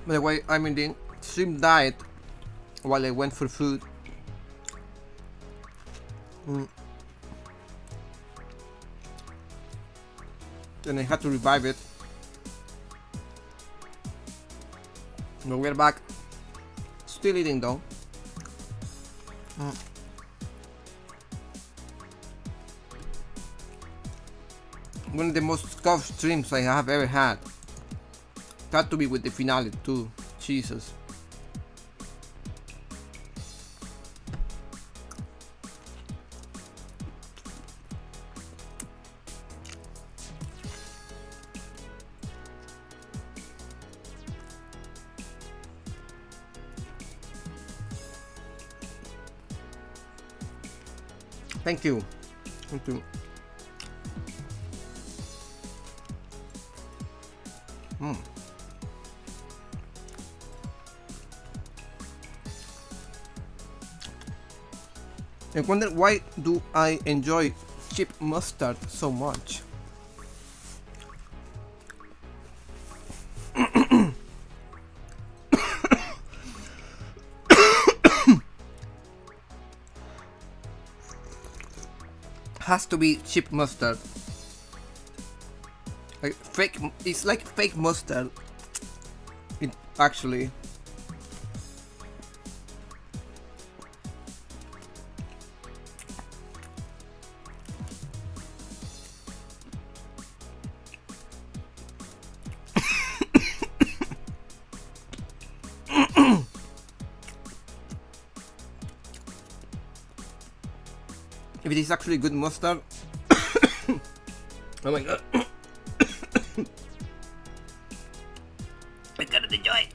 By the way, I'm in the extreme diet while I went for food. Then I had to revive it. But we're back. Still eating though. One of the most scuffed streams I have ever had. Had to be with the finale too. Jesus. Thank you. Thank you. I wonder why do I enjoy cheap mustard so much? Has to be cheap mustard. Like fake, it's like fake mustard. It actually. If it is actually good mustard. Oh my god. I cannot enjoy it.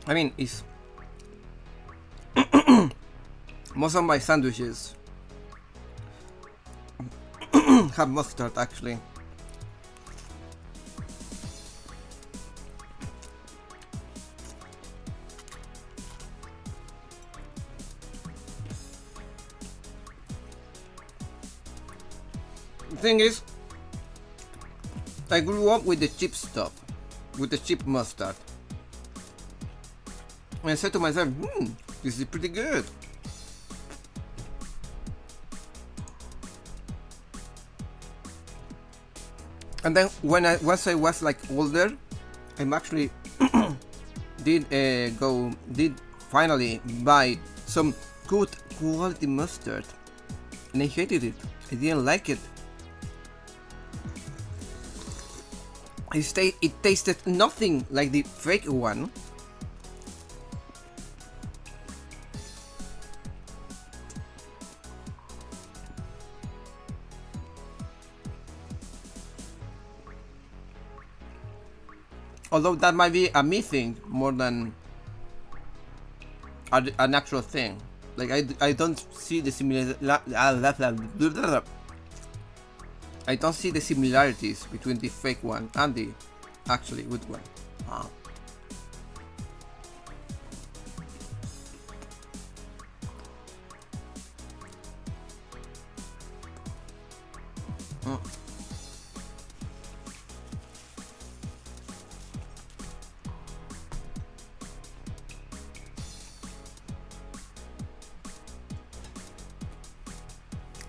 I mean, it's most of my sandwiches have mustard actually. The thing is, I grew up with the cheap stuff, with the cheap mustard. And I said to myself, this is pretty good. And then once I was like older, I'm actually did finally buy some good quality mustard, and I hated it. I didn't like it. It tasted nothing like the fake one. Although that might be a me thing more than an actual thing. Like I don't see the I don't see the similarities between the fake one and the actually good one.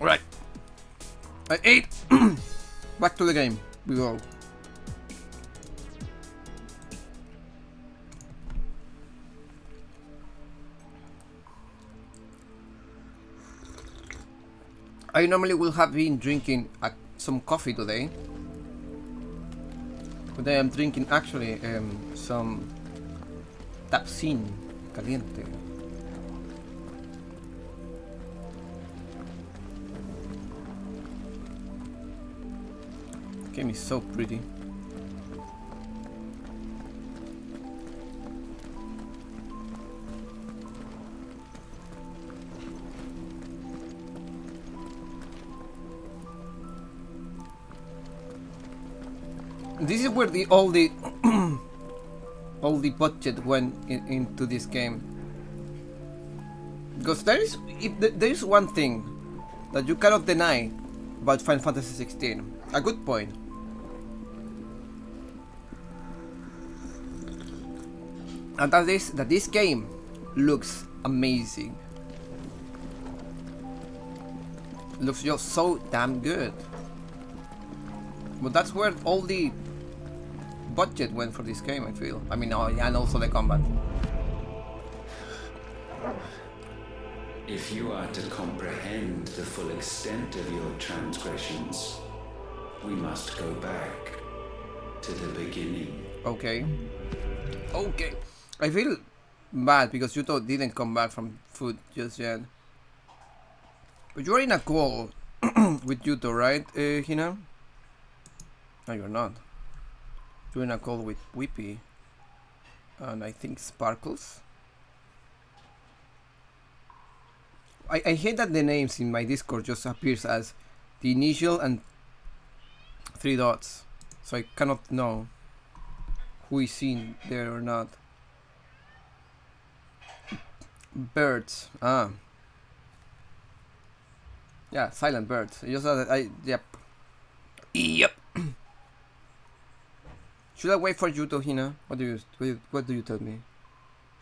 Alright, I ate. Back to the game we go. I normally will have been drinking some coffee today. Today I'm drinking actually some Tapsin Caliente. Game is so pretty. This is where the all the all the budget went into this game. Because there is one thing that you cannot deny about Final Fantasy 16. A good point. And that is that this game looks amazing. Looks just so damn good. But that's where all the budget went for this game, I feel. I mean, and also the combat. If you are to comprehend the full extent of your transgressions, we must go back to the beginning. Okay. Okay. I feel bad because Yuto didn't come back from food just yet. But you're in a call with Yuto, right, Hina? No, you're not. You're in a call with Whippy. And I think Sparkles. I hate that the names in my Discord just appears as the initial and 3 dots. So I cannot know who is in there or not. Birds. Ah. Yeah, silent birds. Just yep. Yep. Should I wait for Yuto, Hina? What do you tell me?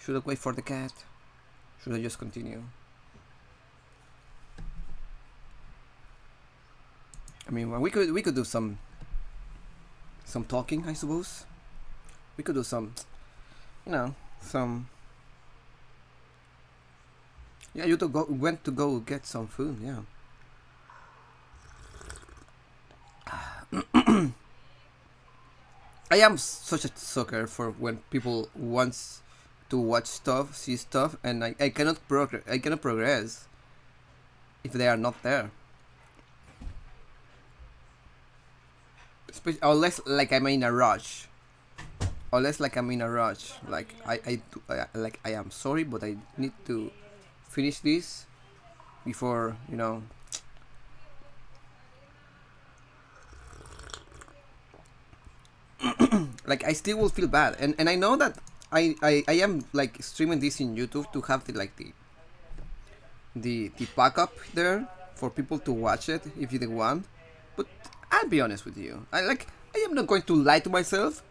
Should I wait for the cat? Should I just continue? I mean, well, we could do some talking, I suppose. We could do some, you know, some. Yeah, Yuto went to go get some food. Yeah. I am such a sucker for when people wants to watch stuff, see stuff, and I cannot progress. I cannot progress if they are not there. Unless like I'm in a rush. Unless like I'm in a rush. Like I am sorry, but I need to finish this before, you know. Like I still will feel bad, and I know that I am like streaming this in YouTube to have the backup there for people to watch it if they want. But I'll be honest with you, I am not going to lie to myself.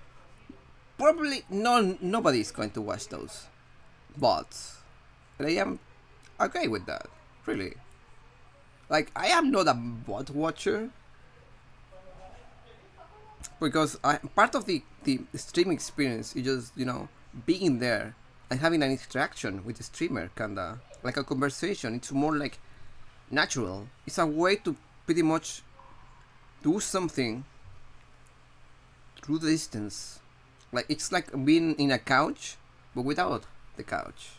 Probably nobody is going to watch those bots, and I am okay with that. Really, like I am not a bot watcher. Because part of the streaming experience is just, you know, being there and having an interaction with the streamer, kinda like a conversation. It's more like natural. It's a way to pretty much do something through the distance. Like it's like being in a couch, but without the couch.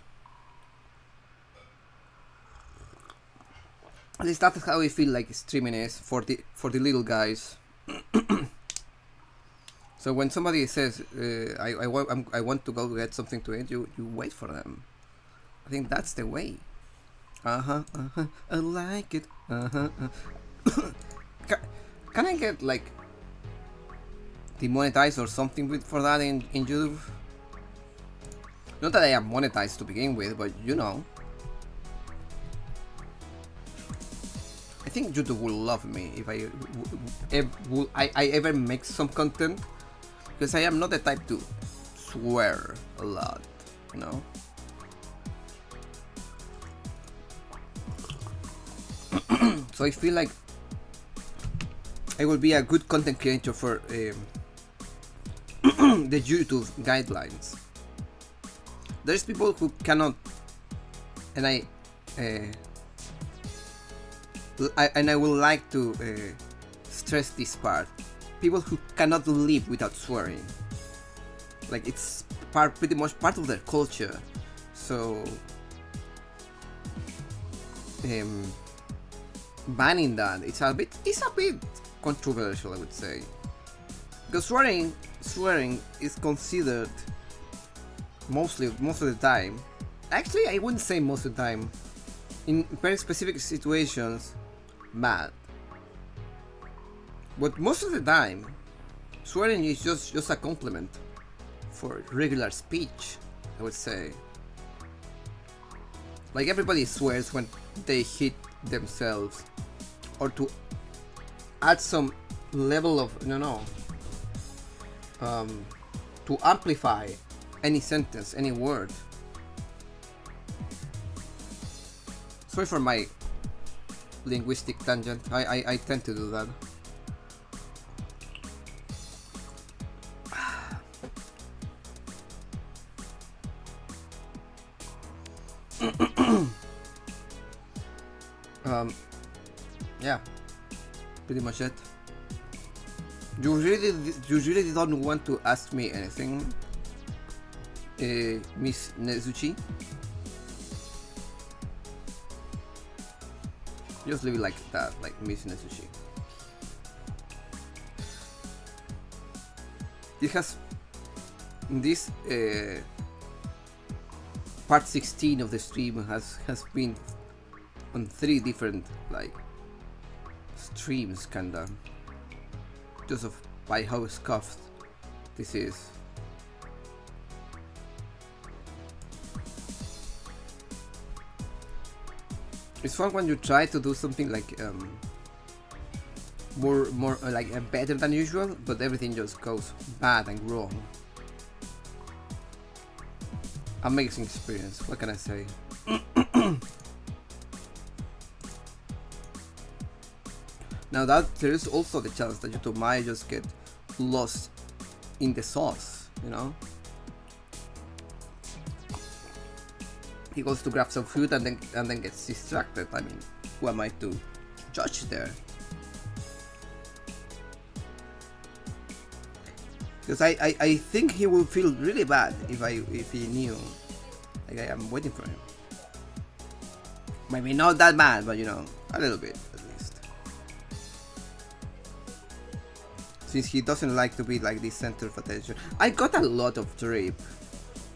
At least that's how I feel like streaming is for the little guys. So when somebody says, I want to go get something to eat, you wait for them. I think that's the way. I like it. Can I get like demonetized or something for that in YouTube? Not that I am monetized to begin with, but you know. I think YouTube will love me if I ever make some content. Because I am not the type to swear a lot, you know. So I feel like I will be a good content creator for the YouTube guidelines. There's people who cannot, and I would like to stress this part. People who cannot live without swearing. Like it's pretty much part of their culture. So banning that it's a bit controversial, I would say. Because swearing is considered most of the time. Actually, I wouldn't say most of the time. In very specific situations, bad. But most of the time, Swearing is just a compliment for regular speech, I would say. Like everybody swears when they hit themselves, or to add some level of to amplify any sentence, any word. Sorry for my linguistic tangent. I tend to do that. Yeah, pretty much it. You really don't want to ask me anything, Miss Nezuchi? Just leave it like that, like Miss Nezuchi. It has this part 16 of the stream has been on 3 different like streams, kinda, just of by how scuffed this is. It's fun when you try to do something like more like better than usual, but everything just goes bad and wrong. Amazing experience, what can I say? Now that there is also the chance that YouTube might just get lost in the sauce, you know? He goes to grab some food and then gets distracted. I mean, who am I to judge there? Because I think he will feel really bad if he knew. Like, I am waiting for him. Maybe not that bad, but you know, a little bit at least. Since he doesn't like to be like the center of attention. I got a lot of drip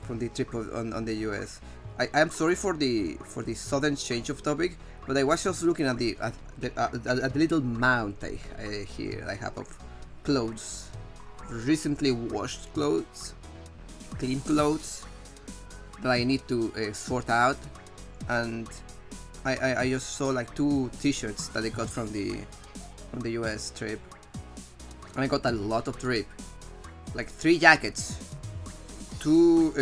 from the trip on the US. I'm sorry for the sudden change of topic, but I was just looking at the little mount here I have of clothes, recently washed clothes, clean clothes that I need to sort out, and I just saw like 2 t-shirts that I got from the US trip, and I got a lot of drip, like 3 jackets, 2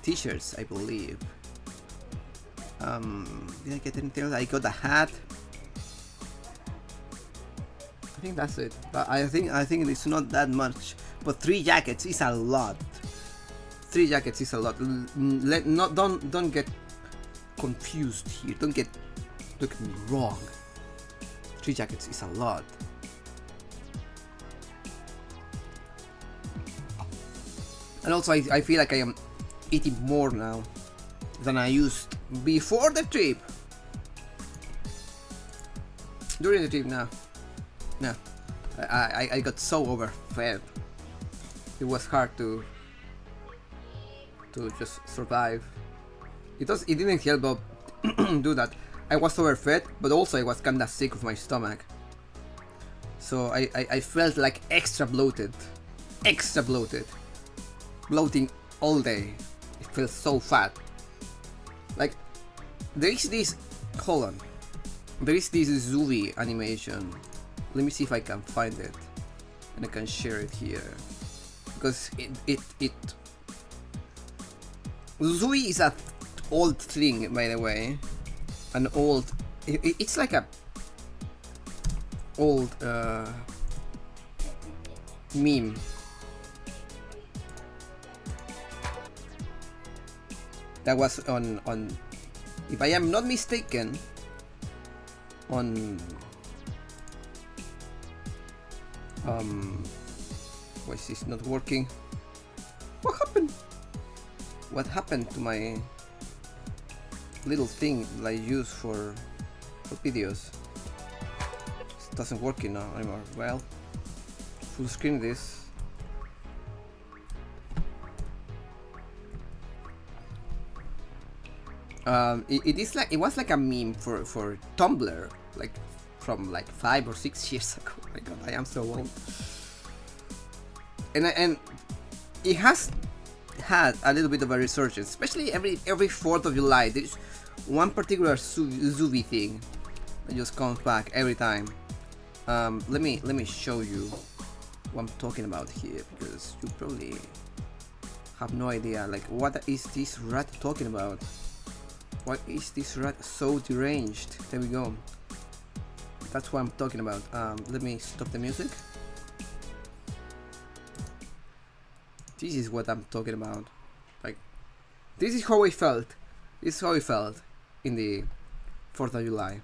t-shirts, I believe. Did I get anything else? I got a hat. I think that's it. But I think it's not that much. But 3 jackets is a lot. 3 jackets is a lot. Don't get confused here. Don't get me wrong. 3 jackets is a lot. And also I feel like I am eating more now than I used before the trip. During the trip, no. I got so overfed. It was hard to just survive. It didn't help but do that. I was overfed, but also I was kinda sick of my stomach. So I felt like extra bloated. Bloating all day. It feels so fat. Like there is this Zooey animation. Let me see if I can find it and I can share it here, because it Zooey is a old thing, by the way. An old it's like a old meme. That was on if I am not mistaken, on why is this not working? What happened? What happened to my little thing that I use for videos? It doesn't work now anymore. Well, full screen this. It was like a meme for Tumblr, like from like 5 or 6 years ago. Oh my god, I am so old. and it has had a little bit of a resurgence, especially every 4th of July. There's one particular Zuby thing that just comes back every time. Let me show you what I'm talking about here, because you probably have no idea. Like, what is this rat talking about? Why is this rat so deranged? There we go. That's what I'm talking about. Let me stop the music. This is what I'm talking about. Like, this is how I felt. This is how I felt in the 4th of July.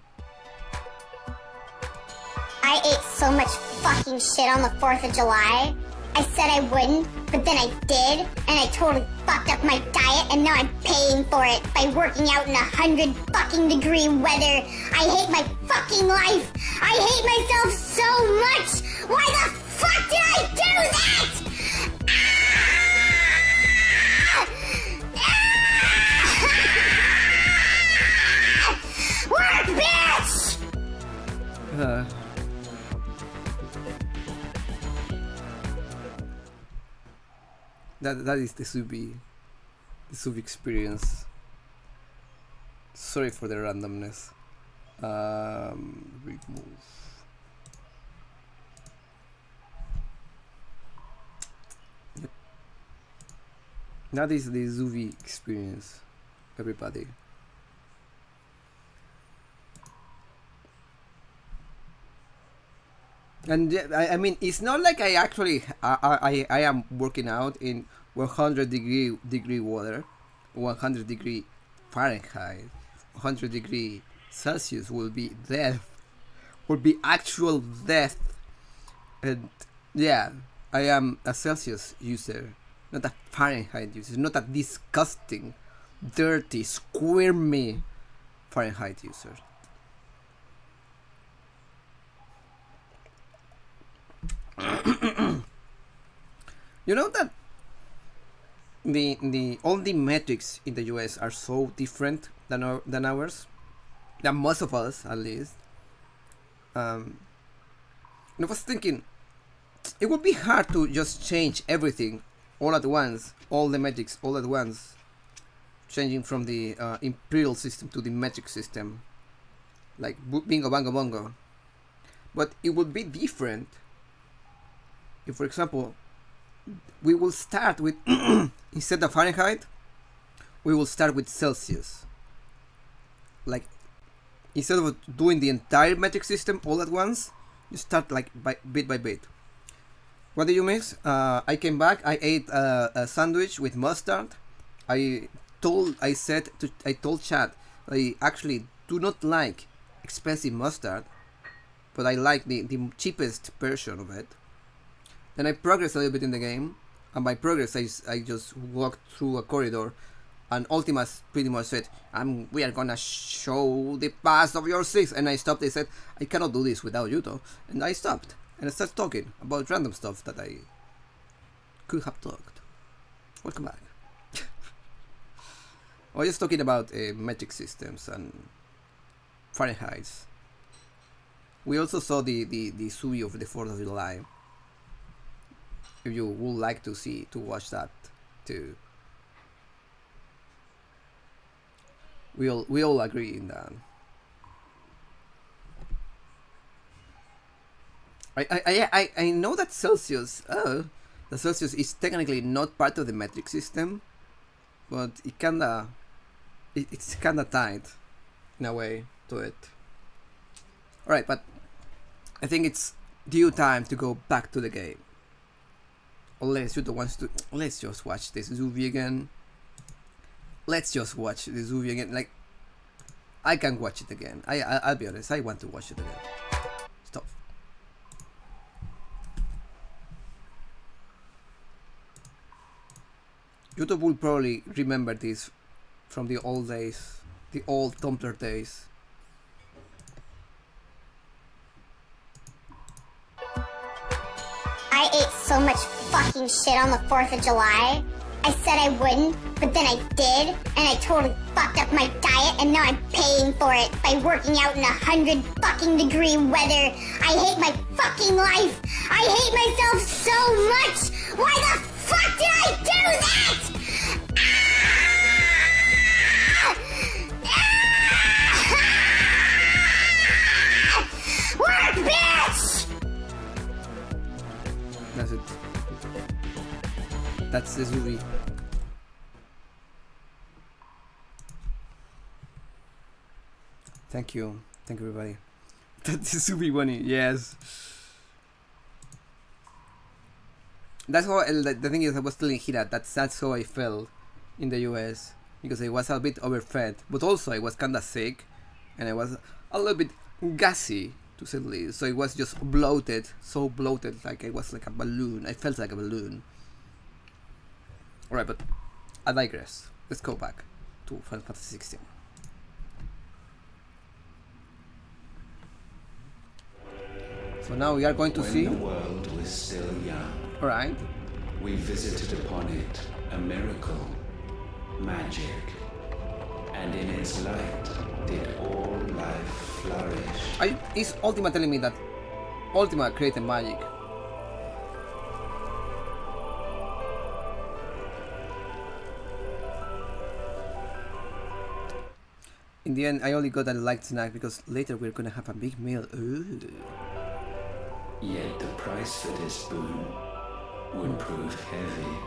I ate so much fucking shit on the 4th of July. I said I wouldn't, but then I did, and I totally fucked up my diet, and now I'm paying for it by working out in 100 fucking degree weather. I hate my fucking life. I hate myself so much. Why the fuck did I do that? Work, bitch! That is the Subi experience. Sorry for the randomness. Remove. Yep. That is the Zuvi experience, everybody. And I mean, it's not like I actually I am working out in 100 degree water, 100 degree Fahrenheit, 100 degree Celsius will be death, will be actual death. And yeah, I am a Celsius user, not a Fahrenheit user, not a disgusting, dirty, squirmy Fahrenheit user. You know that all the metrics in the US are so different than ours, than most of us at least. And I was thinking it would be hard to just change everything all at once, all the metrics all at once, changing from the imperial system to the metric system, like bingo bango bongo. But it would be different if, for example, we will start with instead of Fahrenheit, we will start with Celsius. Like, instead of doing the entire metric system all at once, you start like bit by bit. What did you miss? I came back. I ate a sandwich with mustard. I told Chad I actually do not like expensive mustard, but I like the cheapest version of it. Then I progressed a little bit in the game, and by progress I just walked through a corridor, and Ultimas pretty much said, we are gonna show the past of your six, and I stopped. They said, I cannot do this without you, though, and I stopped, and I started talking about random stuff that I could have talked. Welcome back. I was just talking about metric systems and Fahrenheits. We also saw the Sui of the 4th of July. If you would like to watch that too. We all agree in that. I know that Celsius, the Celsius is technically not part of the metric system, but it's kinda tied in a way to it. Alright, but I think it's due time to go back to the game. Unless you don't want to, let's just watch this Zuvi again. Let's just watch the Zuvi again. Like, I can watch it again. I'll be honest, I want to watch it again. Stop. YouTube will probably remember this from the old days, the old Tumblr days. I ate so much fucking shit on the 4th of July. I said I wouldn't, but then I did, and I totally fucked up my diet, and now I'm paying for it by working out in 100 fucking degree weather. I hate my fucking life. I hate myself so much. Why the fuck did I do that? Work, bitch! That's it. That's the Zuri. Thank you everybody. That's the Zuri bunny, yes. That's how the thing is. I was telling Hira that's how I felt in the US because I was a bit overfed, but also I was kinda sick, and I was a little bit gassy to say the least. So it was just bloated, so bloated, like I was like a balloon. I felt like a balloon. Alright, but I digress. Let's go back to Final Fantasy XVI. So now we are going to see. When the world was still young, Alright. we visited upon it a miracle, magic, and in its light did all life flourish. Is Ultima telling me that Ultima created magic? In the end, I only got a light snack because later we're gonna have a big meal. Ooh. Yet the price for this boon would prove heavy.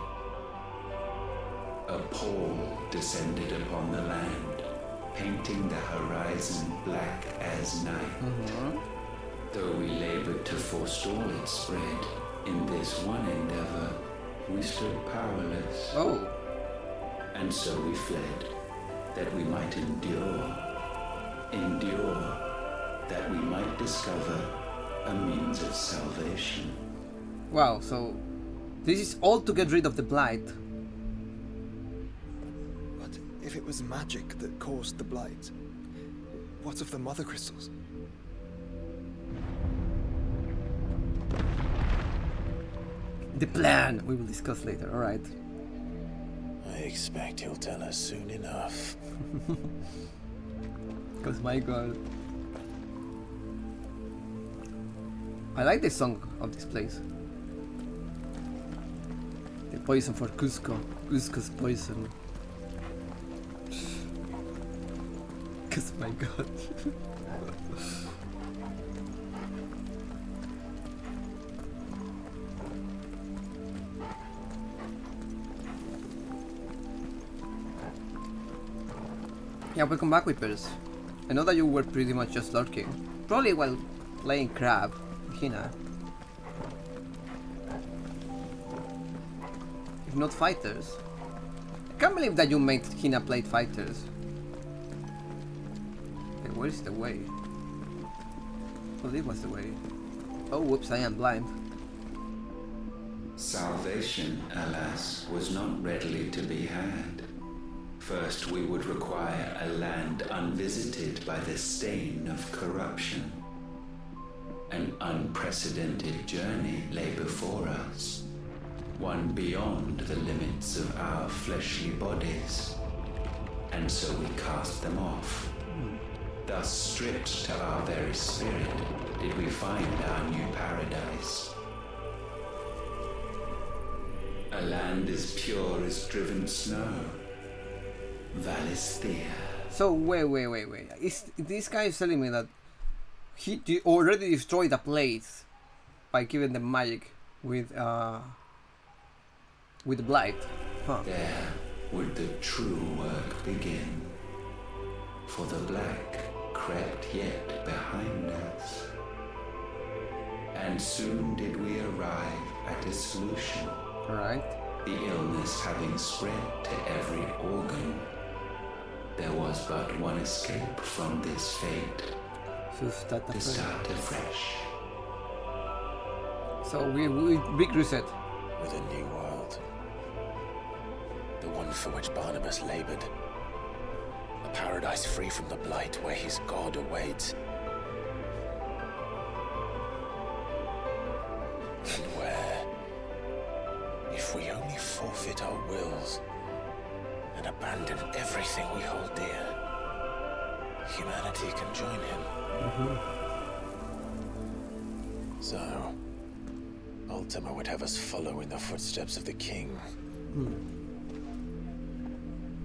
A pall descended upon the land, painting the horizon black as night. Though we labored to forestall its spread, in this one endeavor, we stood powerless. Oh. And so we fled, that we might endure, that we might discover a means of salvation. Wow, so this is all to get rid of the blight. But if it was magic that caused the blight, what of the mother crystals? The plan we will discuss later, alright. I expect he'll tell us soon enough. Because my god. I like the song of this place. The poison for Cusco. Cusco's poison. Cause my god. Yeah, welcome back, Whippers. I know that you were pretty much just lurking. Probably while playing crab, Hina. If not fighters. I can't believe that you made Hina play fighters. Okay, where is the way? Oh, this was the way. Oh, whoops, I am blind. Salvation, alas, was not readily to be had. First, we would require a land unvisited by the stain of corruption. An unprecedented journey lay before us, one beyond the limits of our fleshly bodies. And so we cast them off. Thus, stripped to our very spirit, did we find our new paradise. A land as pure as driven snow. Valisthea. So, wait. This guy is telling me that he already destroyed the place by giving them magic with the blight. Huh. There would the true work begin. For the black crept yet behind us. And soon did we arrive at a solution. Alright. The illness having spread to every organ, there was but one escape from this fate. To start To start afresh. So we big reset. With a new world. The one for which Barnabas labored. A paradise free from the blight where his God awaits. And where, if we only forfeit our wills and abandon everything we hold dear, humanity can join him. So, Ultima would have us follow in the footsteps of the king.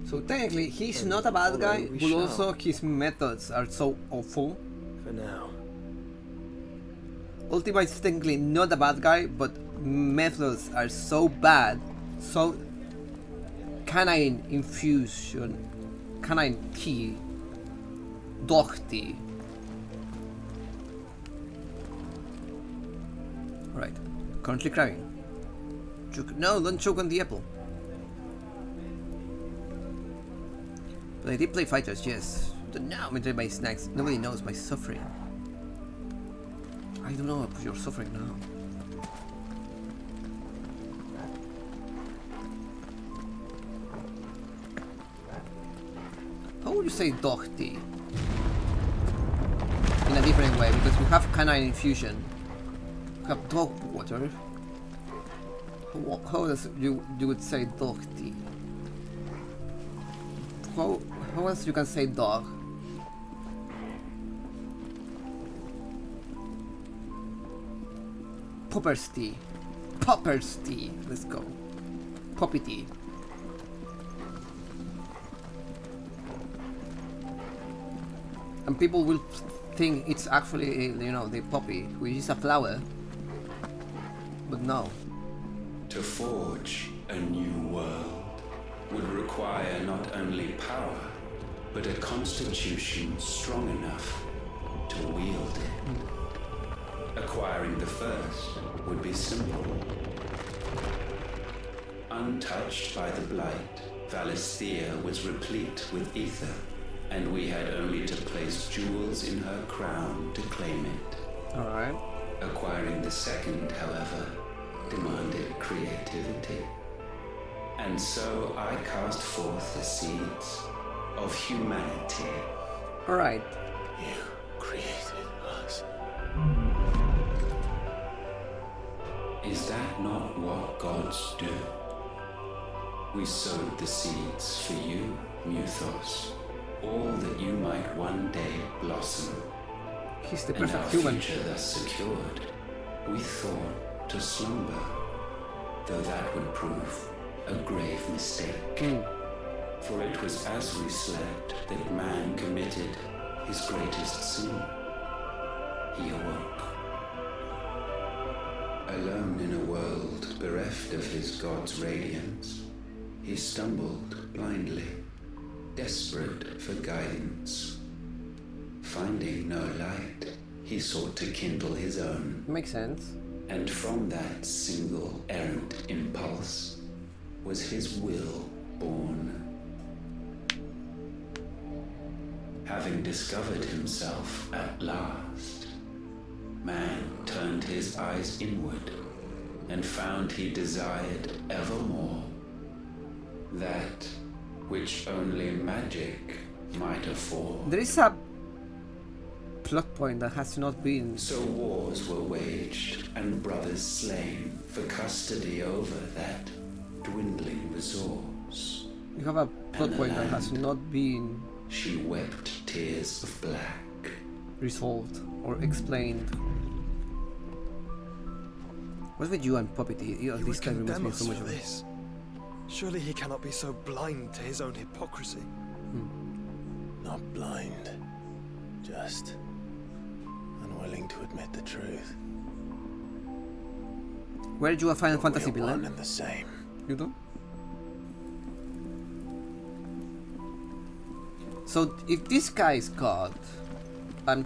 So technically, he's And not a bad follow guy, we but shall. also his methods are so awful. For now. Ultima is technically not a bad guy, but methods are so bad, so canine infusion, canine tea, dog tea. Right, currently crying. No, don't choke on the apple. But I did play fighters, yes. But now I'm enjoying my snacks. Nobody knows my suffering. I don't know if you're suffering now. How would you say dog tea? In a different way, because we have canine infusion. We have dog water. How else you would say dog tea? How else you can say dog? Popper's tea. Popper's tea. Let's go. Poppy tea. And people will think it's actually, you know, the poppy, which is a flower. But no. To forge a new world would require not only power, but a constitution strong enough to wield it. Acquiring the first would be simple. Untouched by the blight, Valisthea was replete with ether, and we had only to place jewels in her crown to claim it. Alright. Acquiring the second, however, demanded creativity. And so I cast forth the seeds of humanity. Alright. You created us. Is that not what gods do? We sowed the seeds for you, Muthos, all that you might one day blossom. He's the And our perfect human. future thus secured, we thought to slumber, though that would prove a grave mistake. For it was as we slept that man committed his greatest sin. He awoke. Alone in a world bereft of his god's radiance, he stumbled blindly, desperate for guidance. Finding no light, he sought to kindle his own. Makes sense. And from that single errant impulse was his will born. Having discovered himself at last, man turned his eyes inward and found he desired evermore that which only magic might afford. There is a plot point that has not been. So wars were waged and brothers slain for custody over that dwindling resource. You have a plot And point that land. has not been She wept tears of black. resolved or explained. What's with you and Poppy Tea? He This would guy reminds condemn me us so much for of this. Surely he cannot be so blind to his own hypocrisy. Not blind, just unwilling to admit the truth. Where did you a Final Fantasy We're one villain? and the same. You do? So if this guy is God and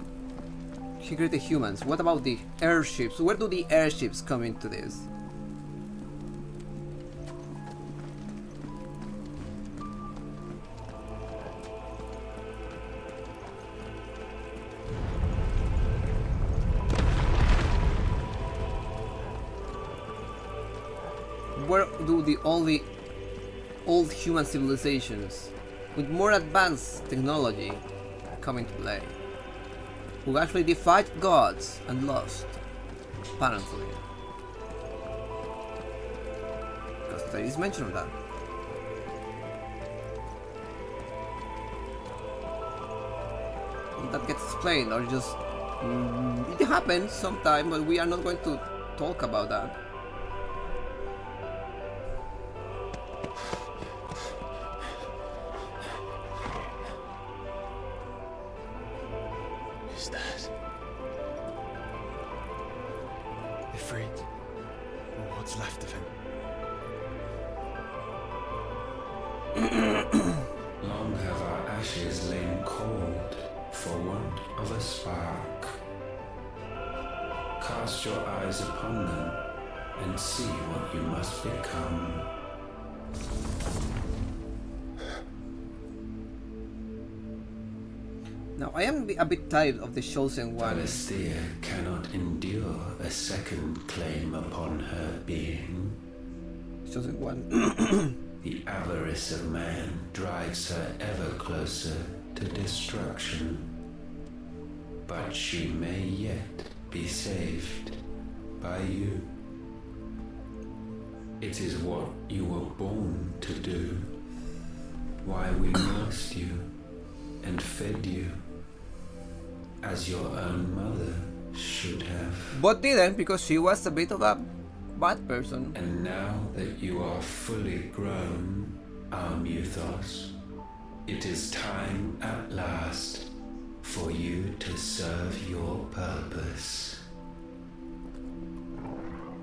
he created humans, what about the airships? Where do the airships come into this? Where do all the old human civilizations with more advanced technology come into play? Who actually defied gods and lost, apparently. Because there is mention of that. That gets explained, or just it happens sometime, but we are not going to talk about that. is that? Ifrit. Or what's left of him. Long have our ashes lain cold for want of a spark. Cast your eyes upon them and see what you must become. Now, I am a bit tired of the Chosen One. Alestia cannot endure a second claim upon her being. Chosen One. The avarice of man drives her ever closer to destruction. But she may yet be saved by you. It is what you were born to do. Why we nursed you and fed you as your own mother should have. But didn't, because she was a bit of a bad person. And now that you are fully grown, our Muthos, it is time at last for you to serve your purpose.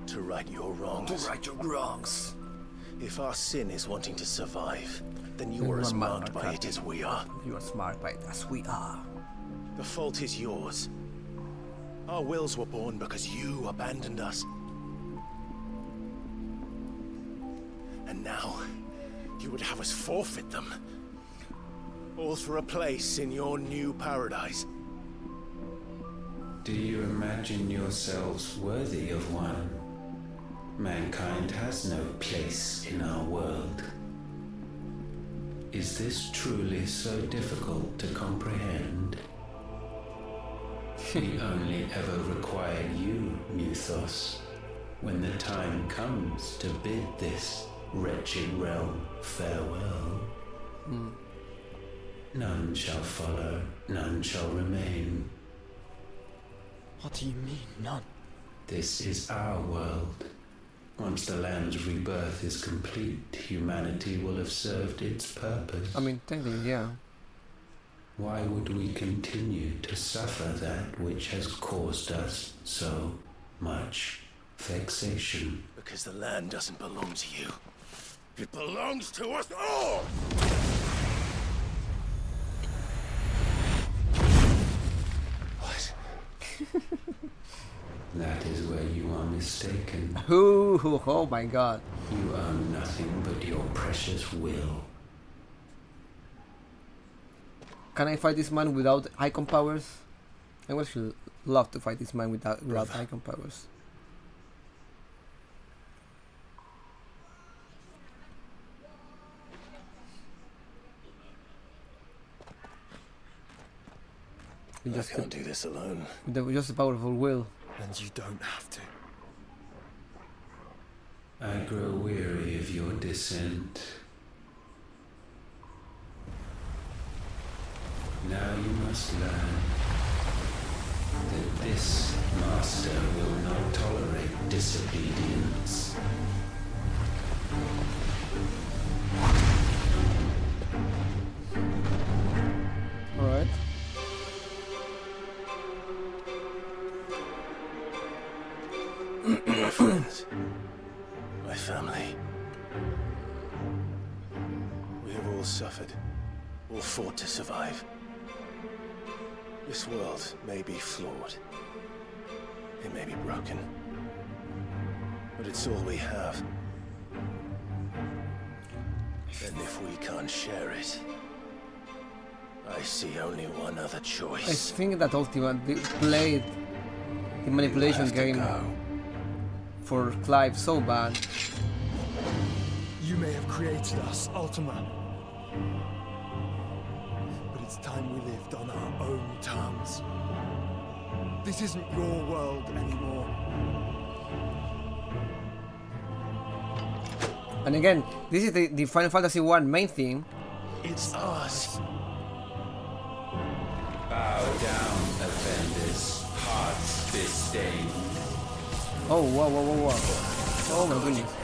To right your wrongs. To right your wrongs. If our sin is wanting to survive, then you Then are you as are marked by marked, it as we are. You are smart by it, as we are. The fault is yours. Our wills were born because you abandoned us. And now, you would have us forfeit them. All for a place in your new paradise. Do you imagine yourselves worthy of one? Mankind has no place in our world. Is this truly so difficult to comprehend? We only ever require you, Muthos, when the time comes to bid this wretched realm farewell. None shall follow, none shall remain. What do you mean, none? This is our world. Once the land's rebirth is complete, humanity will have served its purpose. I mean, technically, yeah. Why would we continue to suffer that which has caused us so much vexation? Because the land doesn't belong to you. It belongs to us all! What? That is where you are mistaken. Ooh, oh my god. You own nothing but your precious will. Can I fight this man without icon powers? I would actually love to fight this man without icon powers. I can't do this alone. With just a powerful will. And you don't have to. I grow weary of your dissent. Now you must learn that this master will not tolerate disobedience. Alright. My friends, my family. We have all suffered, all fought to survive. This world may be flawed. It may be broken. But it's all we have. And if we can't share it, I see only one other I choice. think that Ultima played the manipulation Have to game go. for Clive so bad. You may have created us, Ultima. But it's time we lived on our own terms. This isn't your world anymore. And again, this is the Final Fantasy I main theme. It's us. Bow down, offenders, hearts disdained. Oh, whoa, whoa, whoa, whoa. Oh my goodness.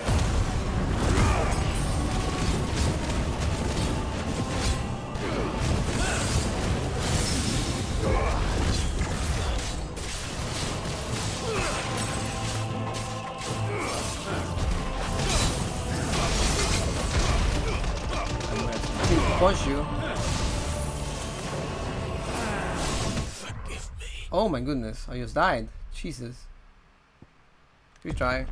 punch you. Forgive me. Oh my goodness, I just died. Jesus. Retry.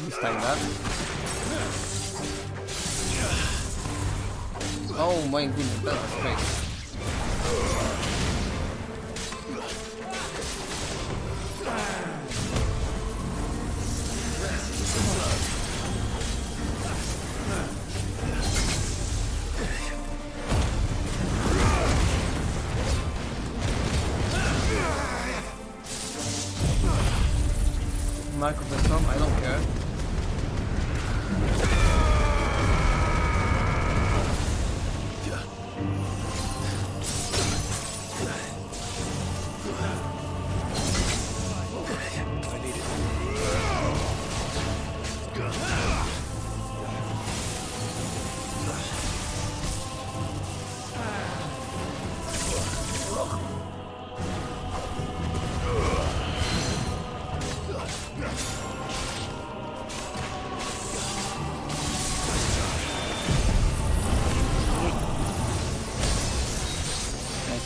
This time that. Oh my goodness, that was great. Mark of the Storm, I don't care.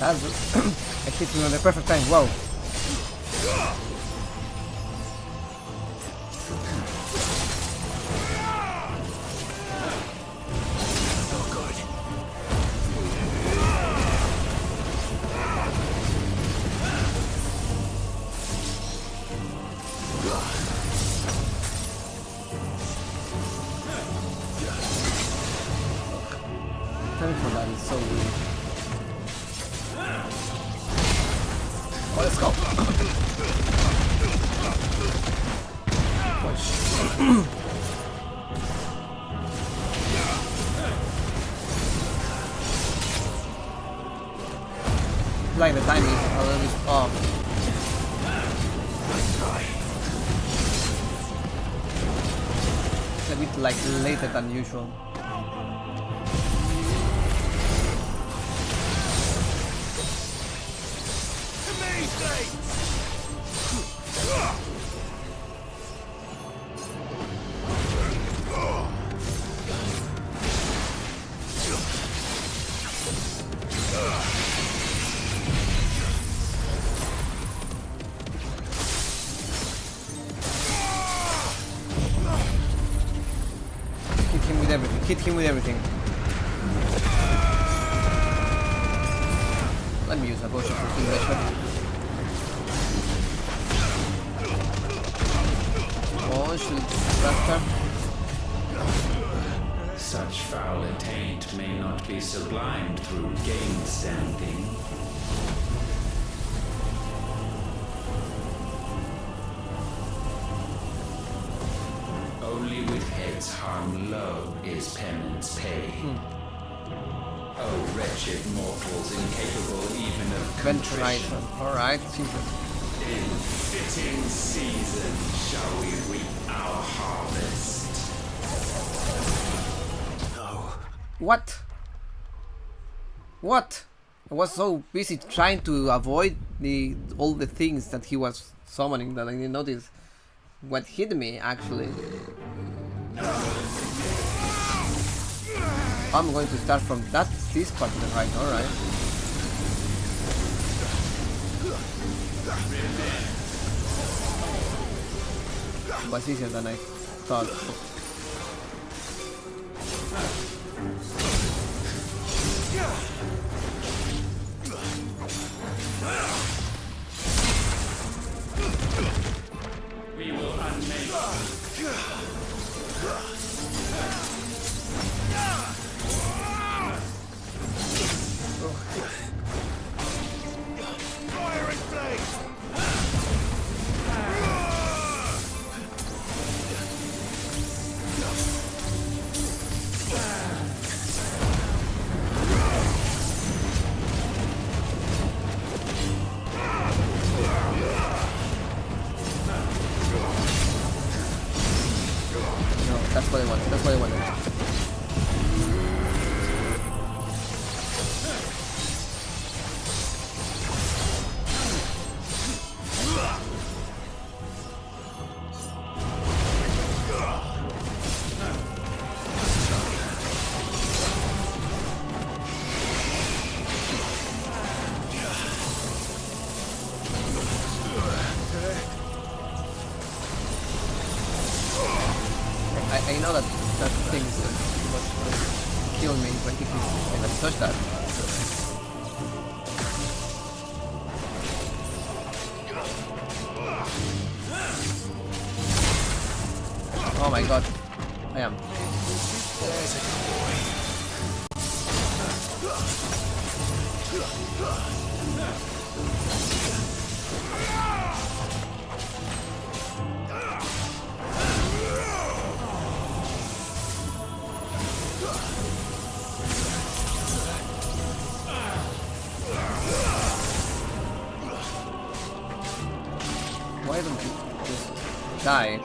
I hit him at the perfect time. Wow. Timing for that is so weird. Oh, let's go. Like the timing is a little bit off. It's a bit like later than usual. Hit him with everything. Let me use a potion for heal that shot. Oh, shield blaster. Such foul attaint may not be sublimed through gainstanding. Only with heads hung low is penance paid. Oh, wretched mortals incapable even of contrition. Alright, Jesus. In fitting season shall we reap our harvest. No. What? What? I was so busy trying to avoid all the things that he was summoning that I didn't notice what hit me actually. I'm going to start from this part to the right, alright. Was easier than I thought. We will unmake. No, that's what I wanted. That's what I wanted. I know that thing is what killed me when I touched that. Oh my god, I am. Why don't you just die?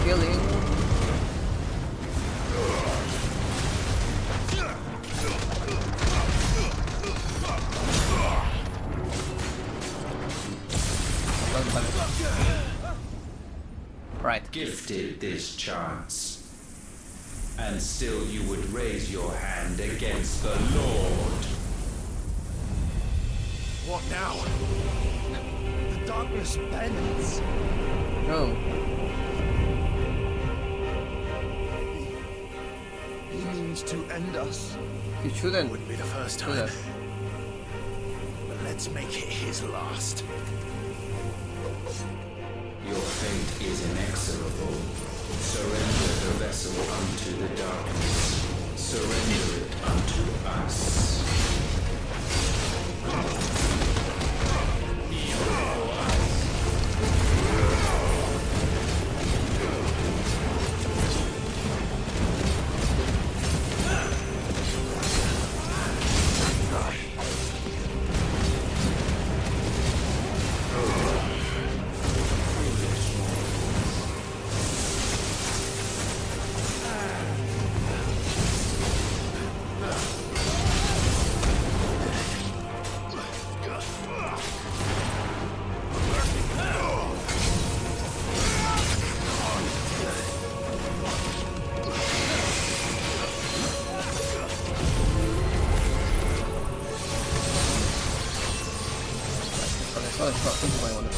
Killing. Right. Gifted this chance, and still you would raise your hand against the Lord. What now? The darkness bends. No. He means to end us. You shouldn't. Wouldn't be the first do time. that. But let's make it his last. Your fate is inexorable. Surrender the vessel unto the darkness. Surrender it unto us. Oh, it's not into my one.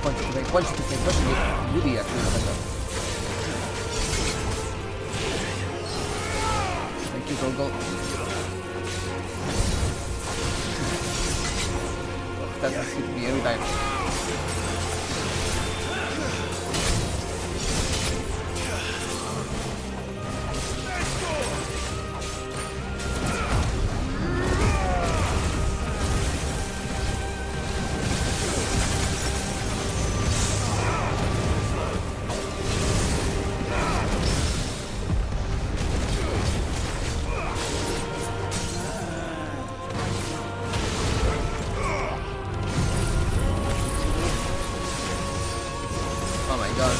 Punch to take, punch to take, punch to take. Really, actually, like that. Thank you, go. That's hit me every time. Oh my god.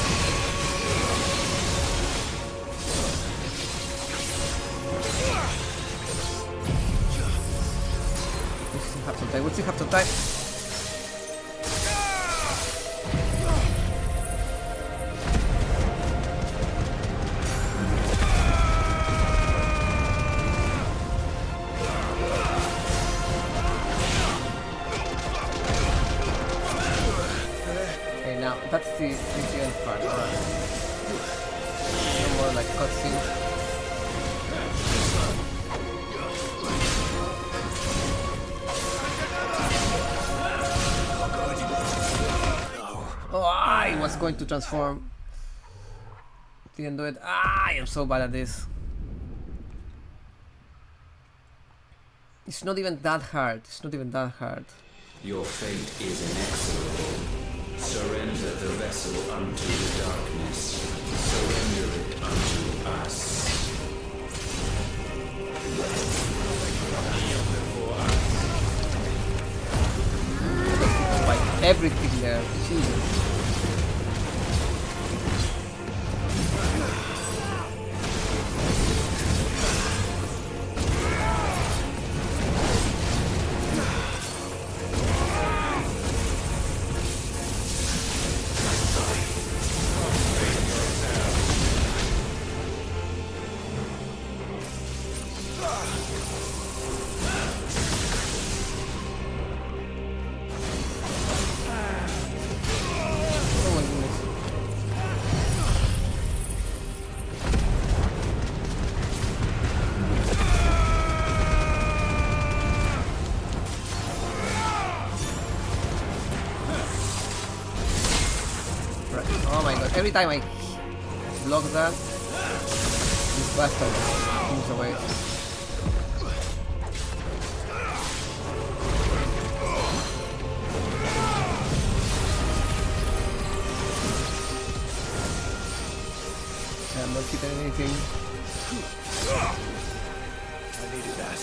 We still have some time. That's the end part. Alright. No more like cutscenes. Oh, I was going to transform. Didn't do it. I am so bad at this. It's not even that hard. It's not even that hard. Your fate is inexorable. Surrender the vessel unto the darkness. Surrender it unto us. Like everything there. Jesus. Oh my god, every time I block that, this bastard moves away. I'm not hitting anything. I needed that.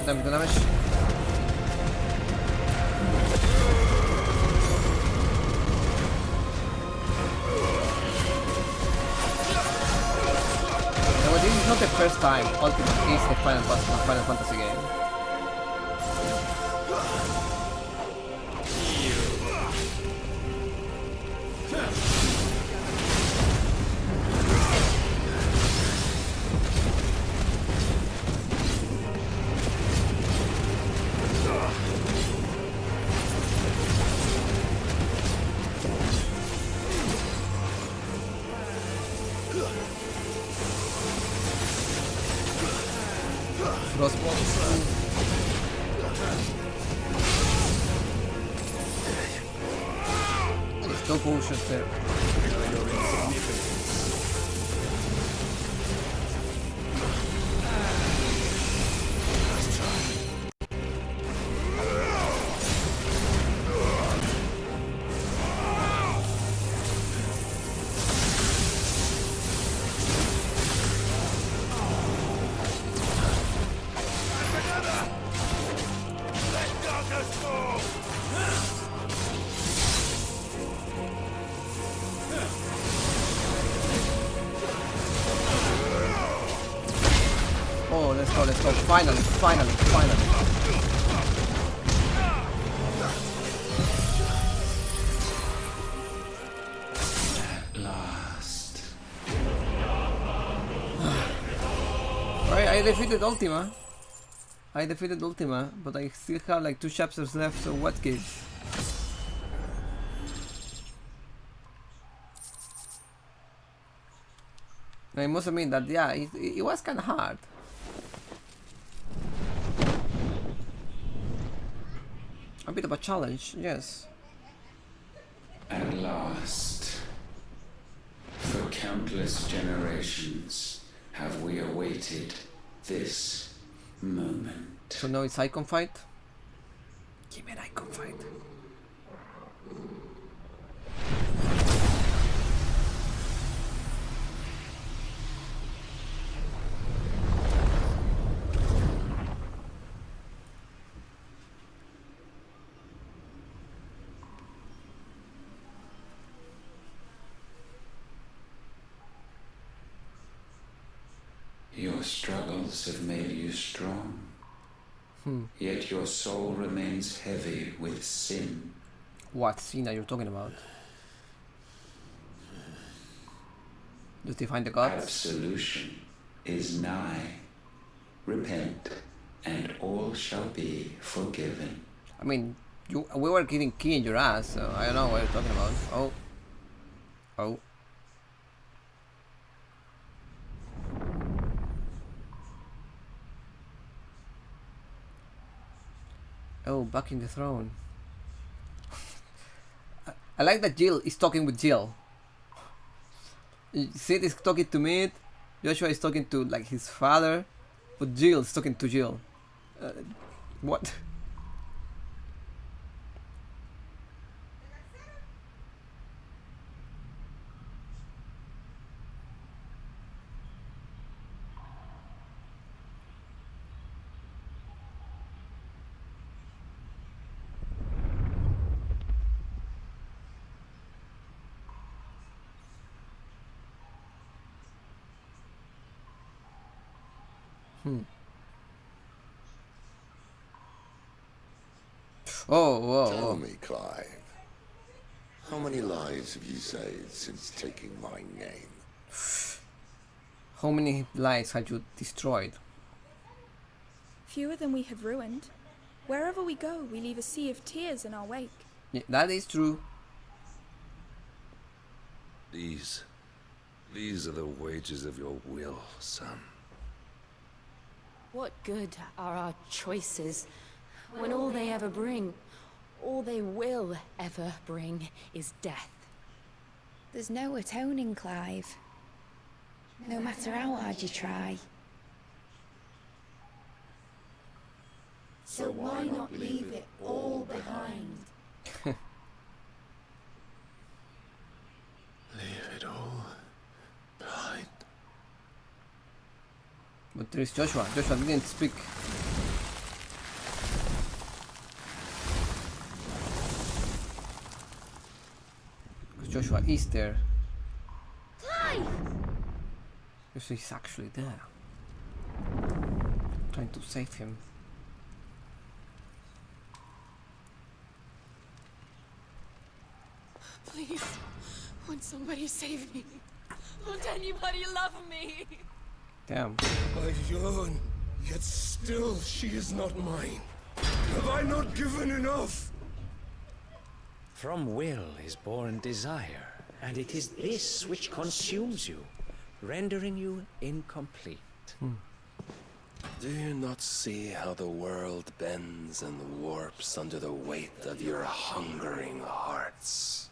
Damage. Now, this is not the first time Ultimate is the Final Fantasy game. There's no bullshit there. Let's go. Finally. Last. I defeated Ultima. But I still have like 2 chapters left, so what gives? I must admit that, yeah, it was kind of hard. A bit of a challenge, yes. At last, for countless generations, have we awaited this moment. So now it's icon fight? Give me an icon fight. Your struggles have made you strong. Yet your soul remains heavy with sin. What scene are you talking about? Just define the gods? Absolution is nigh. Repent, and all shall be forgiven. I mean, we were getting key in your ass, so I don't know what you're talking about. Oh. Oh. Oh, back in the throne. I like that Jill is talking with Jill. Sid is talking to Mid, Joshua is talking to like his father, but Jill is talking to Jill. What? Oh, whoa, Tell whoa. me, Clive, how many lives have you saved since taking my name? How many lives have you destroyed? Fewer than we have ruined. Wherever we go, we leave a sea of tears in our wake. Yeah, that is true. These are the wages of your will, son. What good are our choices when all they ever bring, all they will ever bring, is death? There's no atoning, Clive. No matter how hard you try. So why not leave it all behind? Leave it all behind. But there is Joshua. Joshua didn't speak. Because Joshua is there. Clive! Joshua is actually there. Trying to save him. Please, won't somebody save me? Won't anybody love me? Damn. I yearn, yet still she is not mine. Have I not given enough? From will is born desire, and it is this which consumes you, rendering you incomplete. Do you not see how the world bends and warps under the weight of your hungering hearts?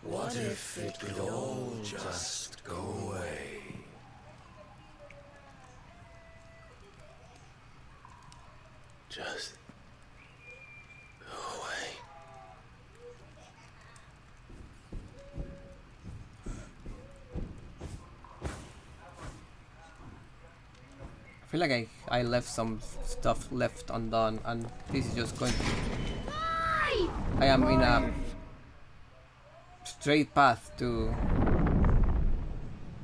What if it could all just go away? Just go away. I feel like I left some stuff left undone, and this is just going to... I am in a straight path to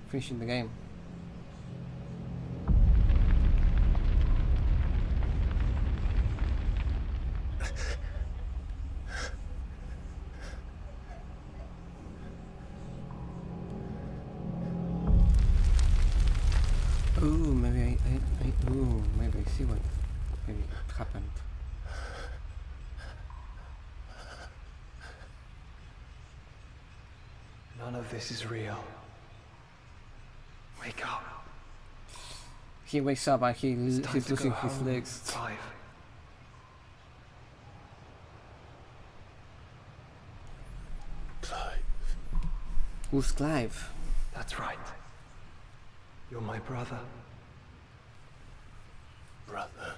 finishing the game. see what maybe happened. None of this is real. Wake up. He wakes up and It's time he's to losing go his home, legs. Clive. Clive. Who's Clive? That's right. You're my brother. Brother.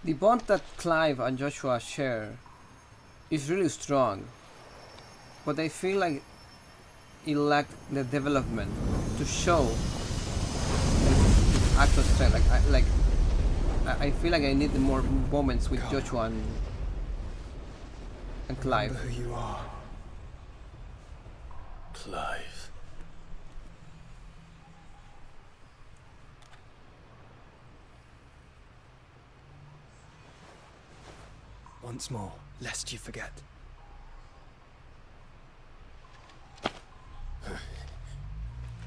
The bond that Clive and Joshua share is really strong, but I feel like it lacked the development to show like, actual strength. I feel like I need more moments with Joshua and Clive. Remember who you are. Clive. Once more, lest you forget.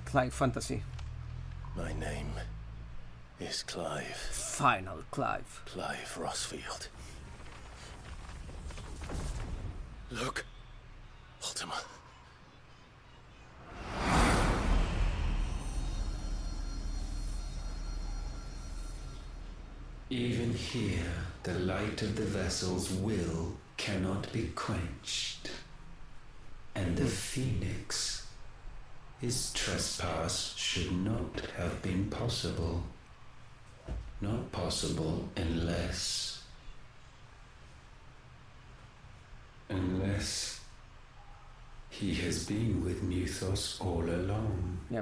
Clive Fantasy. My name is Clive. Final Clive. Clive Rossfield. Look. Ultima. Even here, the light of the vessel's will cannot be quenched. And the Phoenix, his trespass should not have been possible. Not possible unless he has been with Muthos all along. Yeah,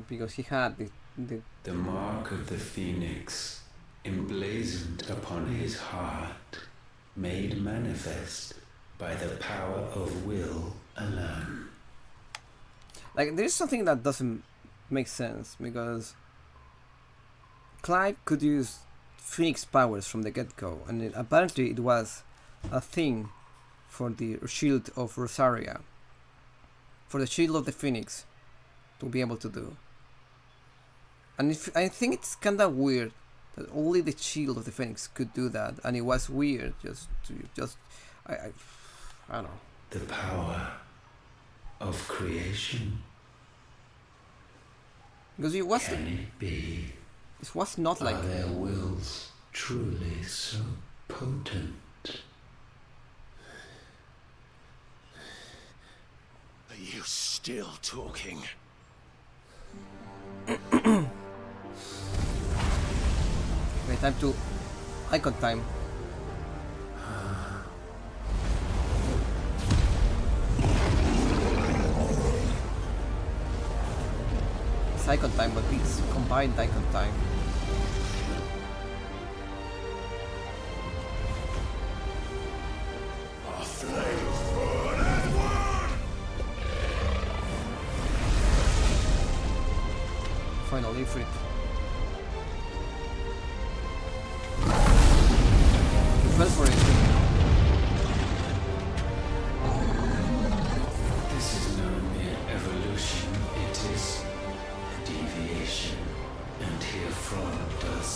because he had The mark of the Phoenix, emblazoned upon his heart, made manifest by the power of will alone. like there is something that doesn't make sense because Clive could use Phoenix powers from the get-go, and apparently it was a thing for the shield of Rosaria, for the shield of the Phoenix to be able to do. And I think it's kind of weird that only the shield of the Phoenix could do that, and it was weird I don't know. The power of creation. Because it was Can it be? It was not like Are their wills truly so potent? Are you still talking? Okay, time to icon time. It's icon time, but it's combined icon time. Our flames burn as one! Final Ifrit. You fell for it. This is no mere evolution, it is deviation. And herefrom does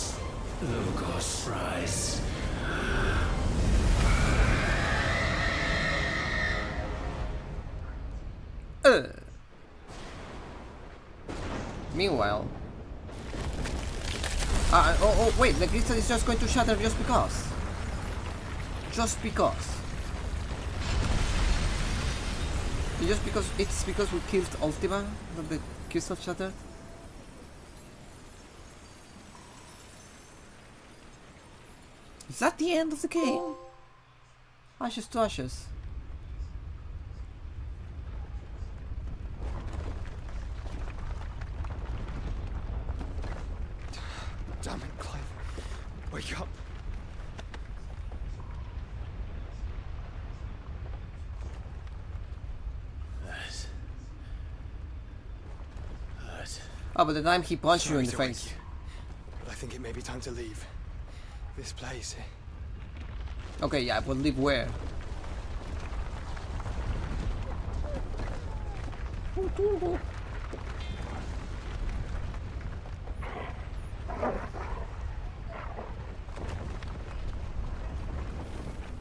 Logos rise. Meanwhile, wait, the crystal is just going to shatter just because. Just because. It's because we killed Ultima that the crystal shattered. Is that the end of the game? Ashes to ashes. Damn it, Clive. Wake up. Hurt. Oh, but the time he punched you Sorry in the to wake face. you, but I think it may be time to leave. This place. Okay, yeah, but leave where?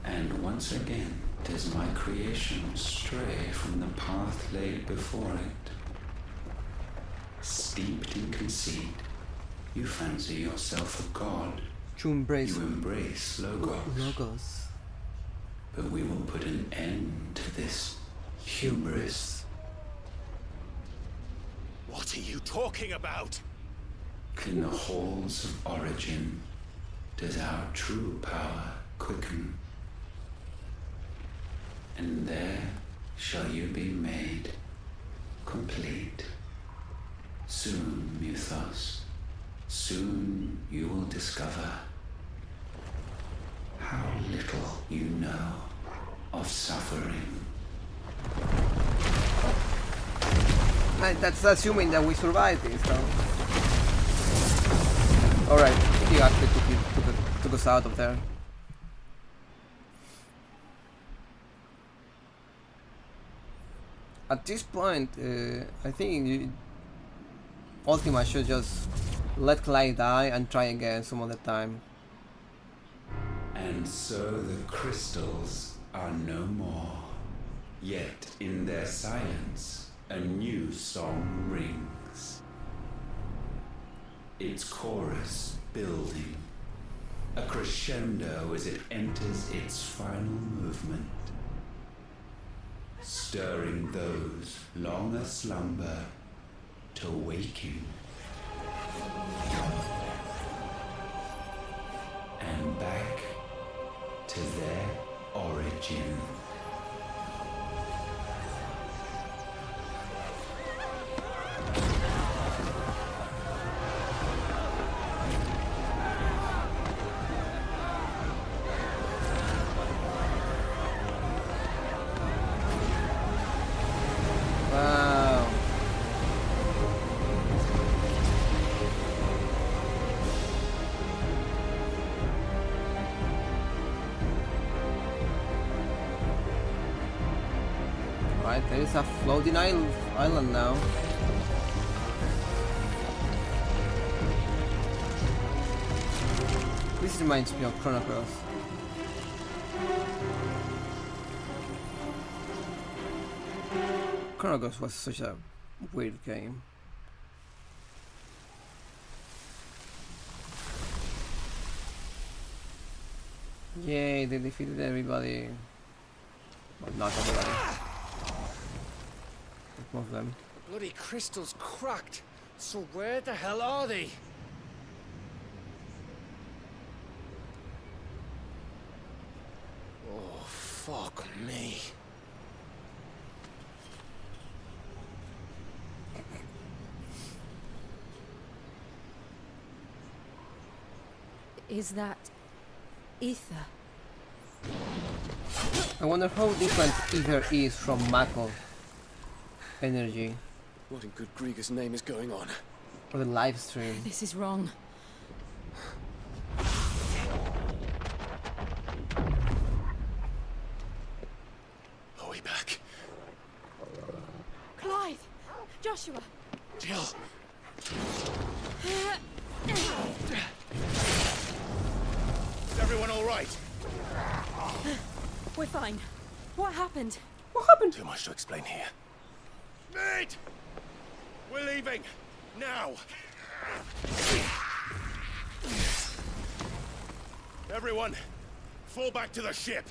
And once again does my creation stray from the path laid before it. Steeped in conceit, you fancy yourself a god. To embrace. You embrace Logos. But we will put an end to this hubris. What are you talking about? In the halls of origin does our true power quicken. And there shall you be made complete. Soon, Mythos, soon you will discover how little you know of suffering. That's assuming that we survived this, though. Alright, he actually took us out of there. At this point, I think Ultima should just let Clyde die and try again some other time. And so the crystals are no more. Yet in their silence, a new song rings. Its chorus building, a crescendo as it enters its final movement, stirring those long aslumber to waking. And back to their origin. Wow. Right, there is a floating island now. This reminds me of Chrono Cross. Chrono Cross was such a weird game. Yay, they defeated everybody. Well, not everybody. Most of them. Bloody crystals cracked. So where the hell are they? Oh, fuck me. Is that ether? I wonder how different ether is from Mako energy What in good Grieger's name is going on? or the live stream. This is wrong. Are we back? Clive! Joshua! Jill! Is everyone all right? We're fine. What happened? What happened? Too much to explain here. Mate! We're leaving! Now! Everyone, fall back to the ship!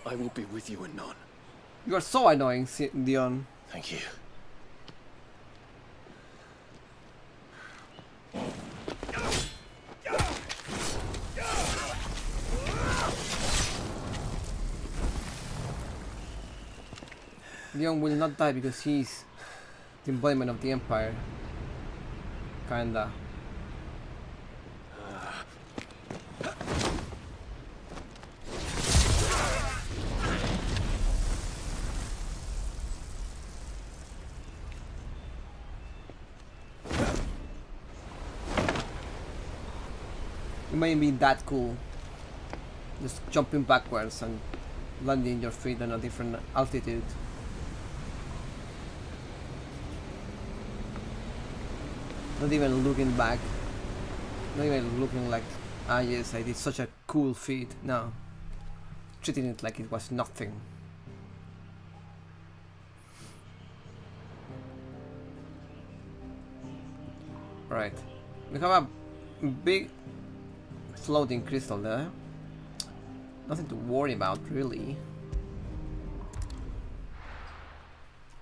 I will be with you anon. You are so annoying, Dion. Thank you. Leon will not die because he's the embodiment of the Empire. Kinda. It might be that cool. Just jumping backwards and landing your feet on a different altitude. Not even looking back. Not even looking like, ah yes, I did such a cool feat. No. Treating it like it was nothing. Right. We have a big floating crystal there. Nothing to worry about, really.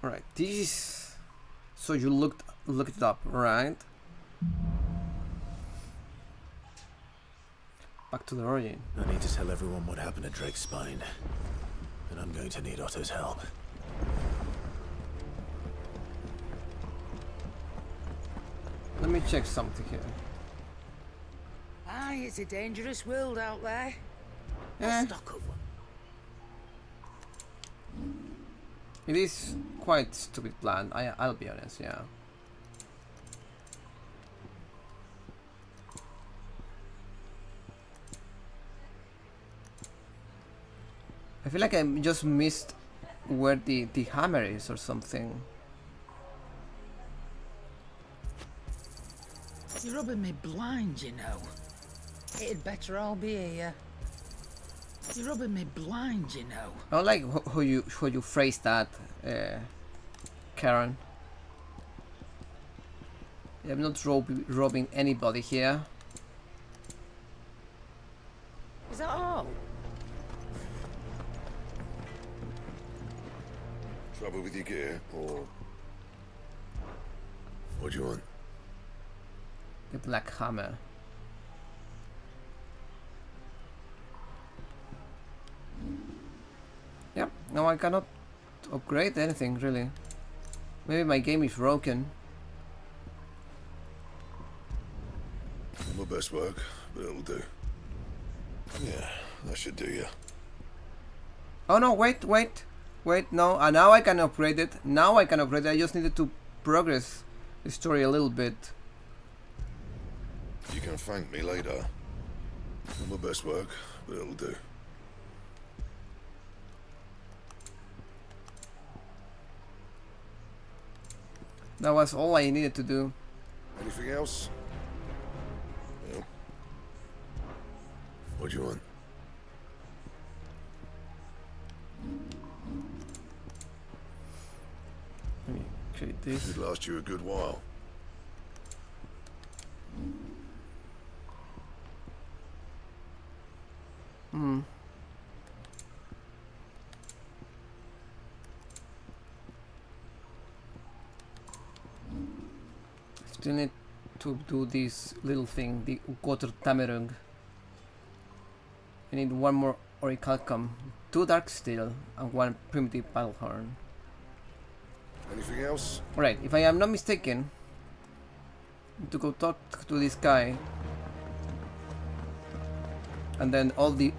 Alright, this... So you looked it up, right? Back to the origin. I need to tell everyone what happened at Drake's Spine. And I'm going to need Otto's help. Let me check something here. Aye, it's a dangerous world out there. Eh. Stock up. It is quite stupid plan, I'll be honest, yeah. I feel like I just missed where the hammer is or something. You're rubbing me blind, you know. It'd better all be here. You're rubbing me blind, you know. I don't like how you phrase that, Karen. I'm not robbing anybody here. Is that all? Trouble with your gear, or what do you want? The black hammer. Yep, no, I cannot upgrade anything really. Maybe my game is broken. My best work, but it'll do. Yeah, that should do you. Oh no, wait, no, now I can upgrade it. Now I can upgrade it. I just needed to progress the story a little bit. You can thank me later. My best work, but it'll do. That was all I needed to do. Anything else? No. What do you want? Let me create this. It'd last you a good while. Hmm. Still need to do this little thing, the water tamerung. I need one more orichalcum, 2 dark steel, and 1 primitive battlehorn. Anything else? Alright, if I am not mistaken, to go talk to this guy, and then all the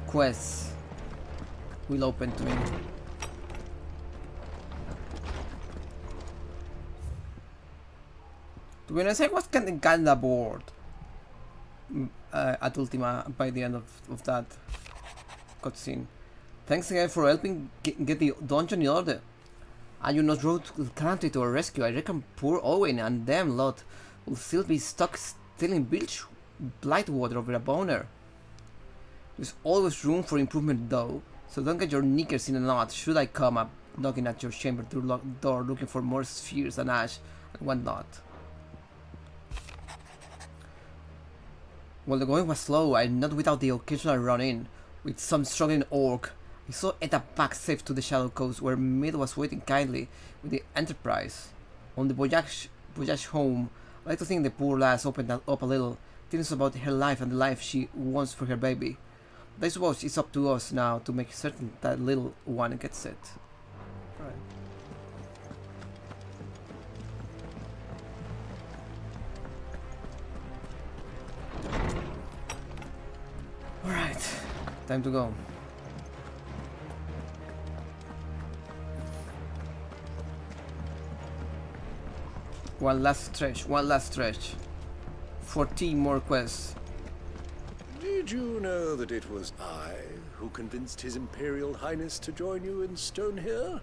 quests will open to me. To be honest, I was kinda bored at Ultima by the end of that cutscene. Thanks again for helping get the dungeon in order. And you not rode to the country to our rescue. I reckon poor Owen and them lot will still be stuck stealing blight water over a boner. There's always room for improvement though, so don't get your knickers in a knot should I come up knocking at your chamber door looking for more spheres and ash and whatnot. While the going was slow, and not without the occasional run-in with some struggling orc, I saw Etta back safe to the Shadow Coast where Mid was waiting kindly with the Enterprise. On the voyage home, I like to think the poor lass opened up a little, thinks about her life and the life she wants for her baby. But I suppose it's up to us now to make certain that little one gets it. Right. Alright, time to go. One last stretch. 14 more quests. You Did you know that it was I who convinced His Imperial Highness to join you in Stone here?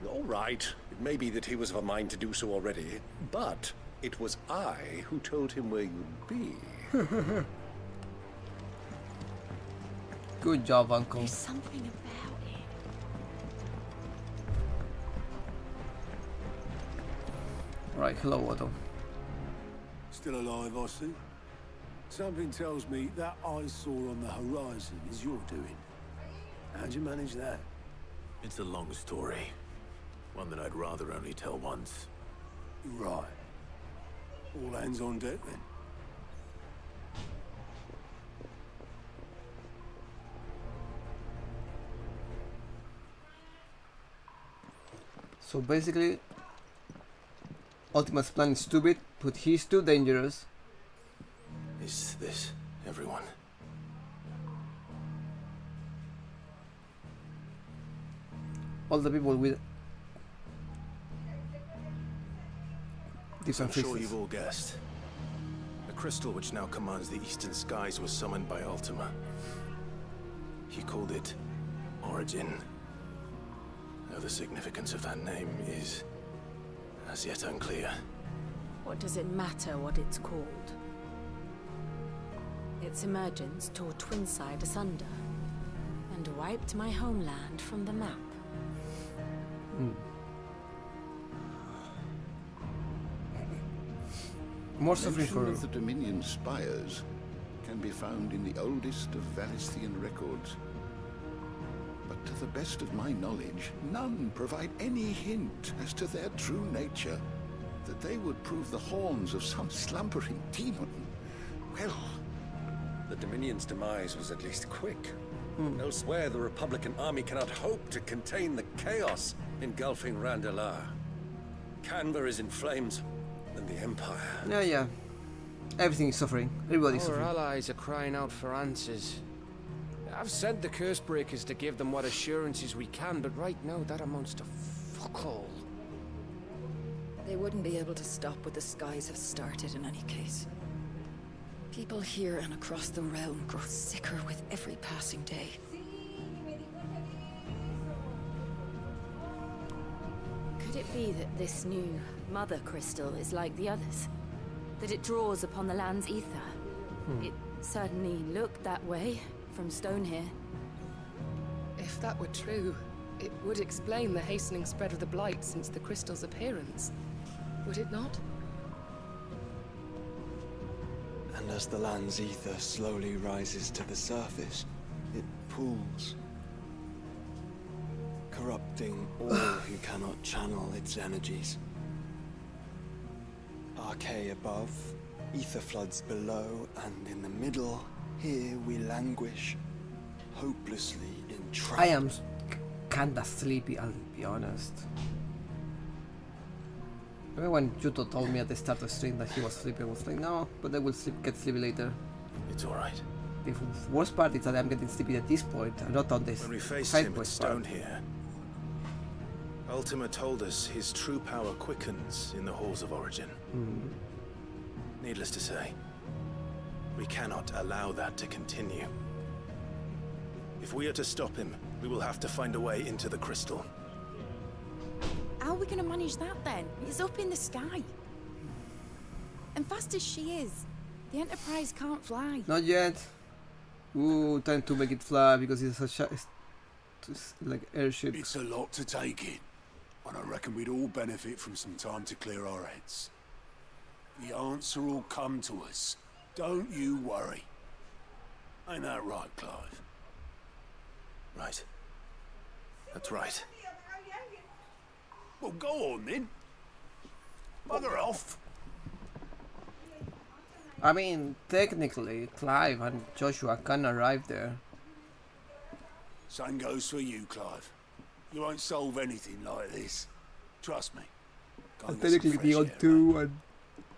All right, it may be that he was of a mind to do so already, but it was I who told him where you'd be. Good job, Uncle. There's something about it. Right, hello, Otto. Still alive, I see. Something tells me that eyesore on the horizon is your doing. How'd you manage that? It's a long story. One that I'd rather only tell once. Right. All hands on deck, then. So basically, Ultimate's plan is stupid, but he's too dangerous. Is this everyone? All the people with As I'm different sure faces. you've all guessed. The crystal which now commands the eastern skies was summoned by Ultima. He called it Origin. Though the significance of that name is as yet unclear. What does it matter what it's called? Its emergence tore Twinside asunder and wiped my homeland from the map. More suffering Mention for of the Dominion spires can be found in the oldest of Valisthian records. But to the best of my knowledge, none provide any hint as to their true nature. That they would prove the horns of some slumbering demon. Well, The Dominion's demise was at least quick. Elsewhere, the Republican army cannot hope to contain the chaos engulfing Randalar. Canva is in flames, and the Empire. yeah. Everything is suffering. Everybody's Our suffering. allies are crying out for answers. I've sent the curse breakers to give them what assurances we can, but right now that amounts to fuck all. They wouldn't be able to stop what the skies have started in any case. People here and across the realm grow sicker with every passing day. Could it be that this new mother crystal is like the others? That it draws upon the land's ether? It certainly looked that way from stone here. If that were true, it would explain the hastening spread of the blight since the crystal's appearance. Would it not? And as the land's ether slowly rises to the surface, it pools, corrupting all who cannot channel its energies. Archay above, ether floods below, and in the middle, here we languish, hopelessly entrapped. I am kinda sleepy, I'll be honest. Remember when Yuto told me at the start of the stream that he was sleepy? I was like, no, but I will get sleepy later. It's all right. The worst part is that I'm getting sleepy at this point, and not on this When we faced side him at quest Stone part. here, Ultima told us his true power quickens in the halls of Origin. Needless to say, we cannot allow that to continue. If we are to stop him, we will have to find a way into the crystal. How are we going to manage that then? It's up in the sky. And fast as she is, the Enterprise can't fly. Not yet. Ooh, time to make it fly because it's it's like airship. It's a lot to take in, and I reckon we'd all benefit from some time to clear our heads. The answer will come to us. Don't you worry. Ain't that right, Clive? Right. That's right. Well, go on then. Bugger off. I mean, technically, Clive and Joshua can arrive there. Same goes for you, Clive. You won't solve anything like this. Trust me. Go And get some technically, fresh Beyond air, 2 and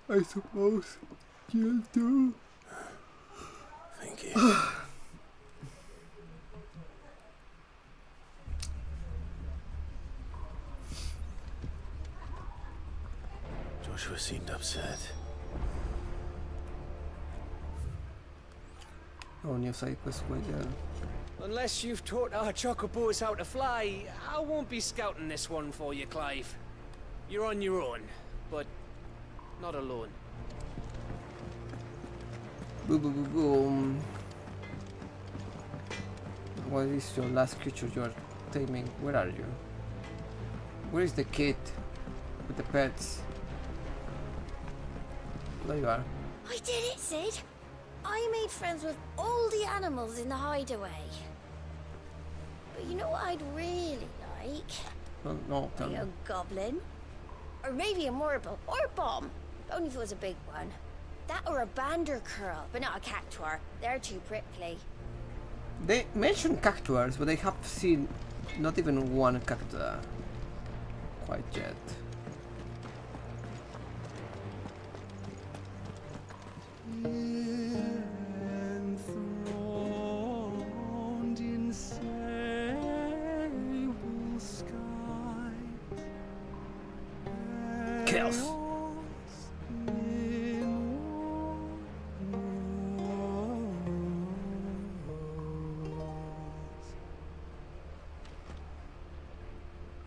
I suppose GL2. Thank you. Joshua seemed upset. Oh, new side quest quite there. Unless you've taught our chocobos how to fly, I won't be scouting this one for you, Clive. You're on your own, but not alone. Boom, boom, boom, boom. What is your last creature you are taming? Where are you? Where is the kid with the pets? There you are. I did it, Sid. I made friends with all the animals in the hideaway. But you know what I'd really like? No, no, tell me. A goblin. Or maybe a marble. Or a bomb. Only if it was a big one. That or a bander curl, but not a cactuar. They're too prickly. They mentioned cactuars, but I have seen not even one cactus quite yet. Enthroned in sable skies, Chaos.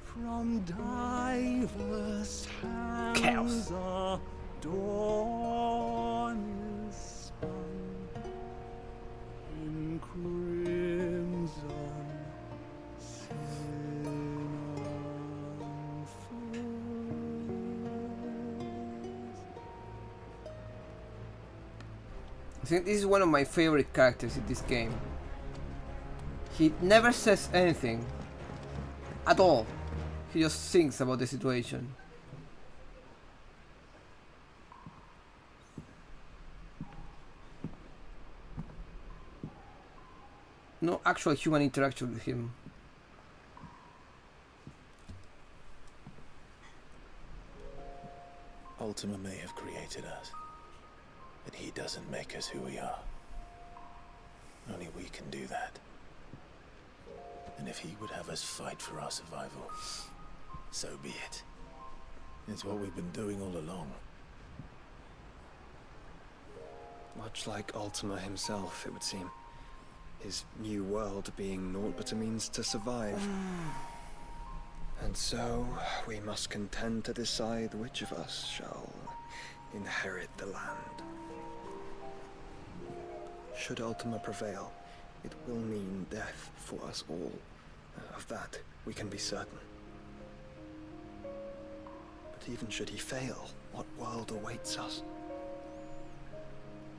from diverse hands Chaos. a dawn is spun in crimson I think this is one of my favorite characters in this game. He never says anything at all. He just thinks about the situation. No actual human interaction with him. Ultima may have created us, but he doesn't make us who we are. Only we can do that. And if he would have us fight for our survival, so be it. It's what we've been doing all along. Much like Ultima himself, it would seem. His new world being naught but a means to survive. And so, we must contend to decide which of us shall inherit the land. Should Ultima prevail, it will mean death for us all. Of that, we can be certain. But even should he fail, what world awaits us?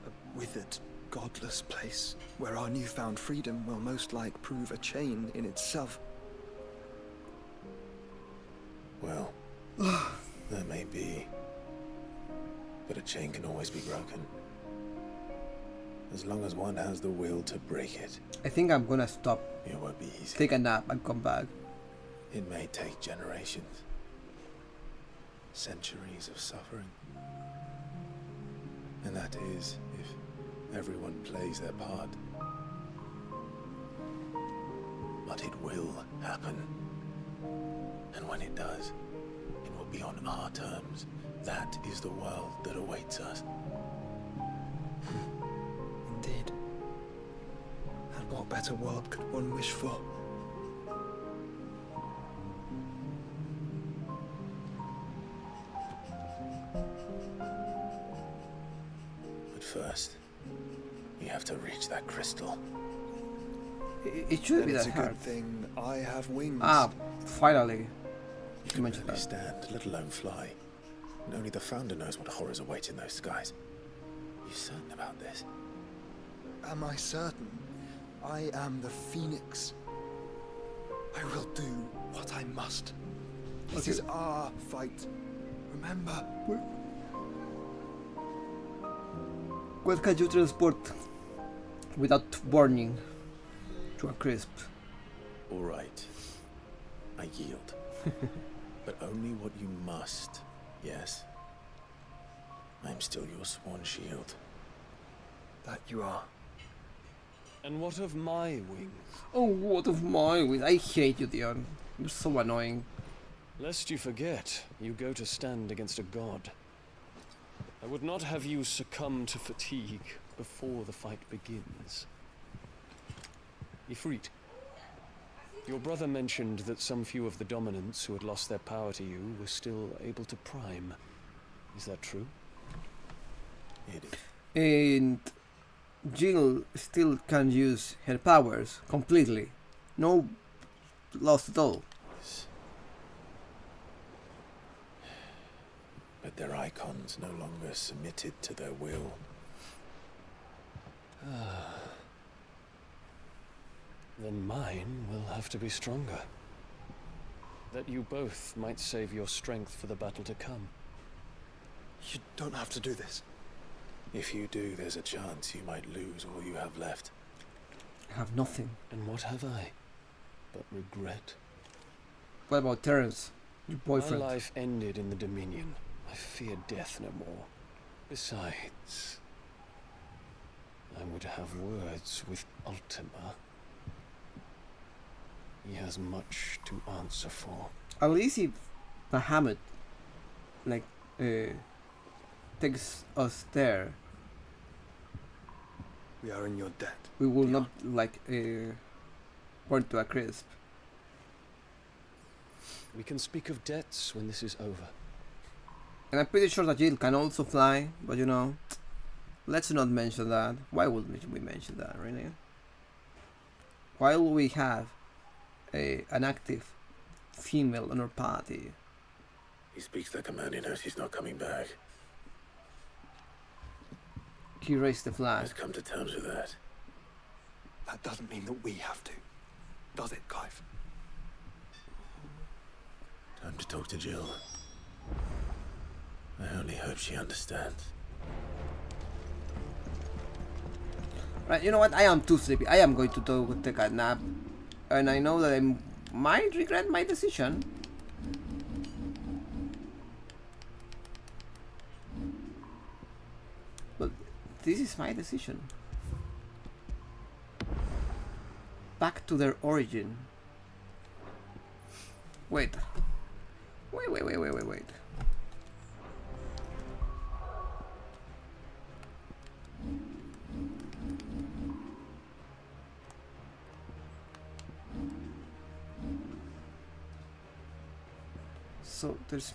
A withered, godless place where our newfound freedom will most like prove a chain in itself. Well, that may be. But a chain can always be broken. As long as one has the will to break it. I think I'm gonna stop. It won't be easy. Take a nap and come back. It may take generations. Centuries of suffering. And that is if everyone plays their part. But it will happen. And when it does, it will be on our terms. That is the world that awaits us. Indeed. And what better world could one wish for? But first, you have to reach that crystal. It should be that It's a hard. good thing I have wings. Ah, finally. You can barely stand, let alone fly. And only the Founder knows what horrors await in those skies. You certain about this? Am I certain? I am the Phoenix. I will do what I must. This is our fight. Remember? What can you transport without burning to a crisp? All right. I yield. But only what you must, yes? I'm still your sworn shield. That you are. And what of my wings? Oh, what of my wings? I hate you, Dion. You're so annoying. Lest you forget, you go to stand against a god. I would not have you succumb to fatigue before the fight begins. Ifrit. Your brother mentioned that some few of the dominants who had lost their power to you were still able to prime. Is that true? It is. And Jill still can use her powers completely. No loss at all. But their icons no longer submitted to their will. Then mine will have to be stronger. That you both might save your strength for the battle to come. You don't have to do this. If you do, there's a chance you might lose all you have left. I have nothing. And what have I but regret? What about Terence, your boyfriend? My life ended in the Dominion. I fear death no more. Besides, I would have words with Ultima. He has much to answer for. At least if Bahamut, takes us there, we are in your debt. We will not burn to a crisp. We can speak of debts when this is over. And I'm pretty sure that Jill can also fly, but you know, let's not mention that. Why would we mention that, really? While we have an active female on our party. He speaks like a man who knows he's not coming back. He raised the flag. Let's come to terms with that. That doesn't mean that we have to, does it, Clive? Time to talk to Jill. I only hope she understands. Right, you know what? I am too sleepy. I am going to take a nap. And I know that I might regret my decision. But this is my decision. Back to their origin. Wait. Wait. So there's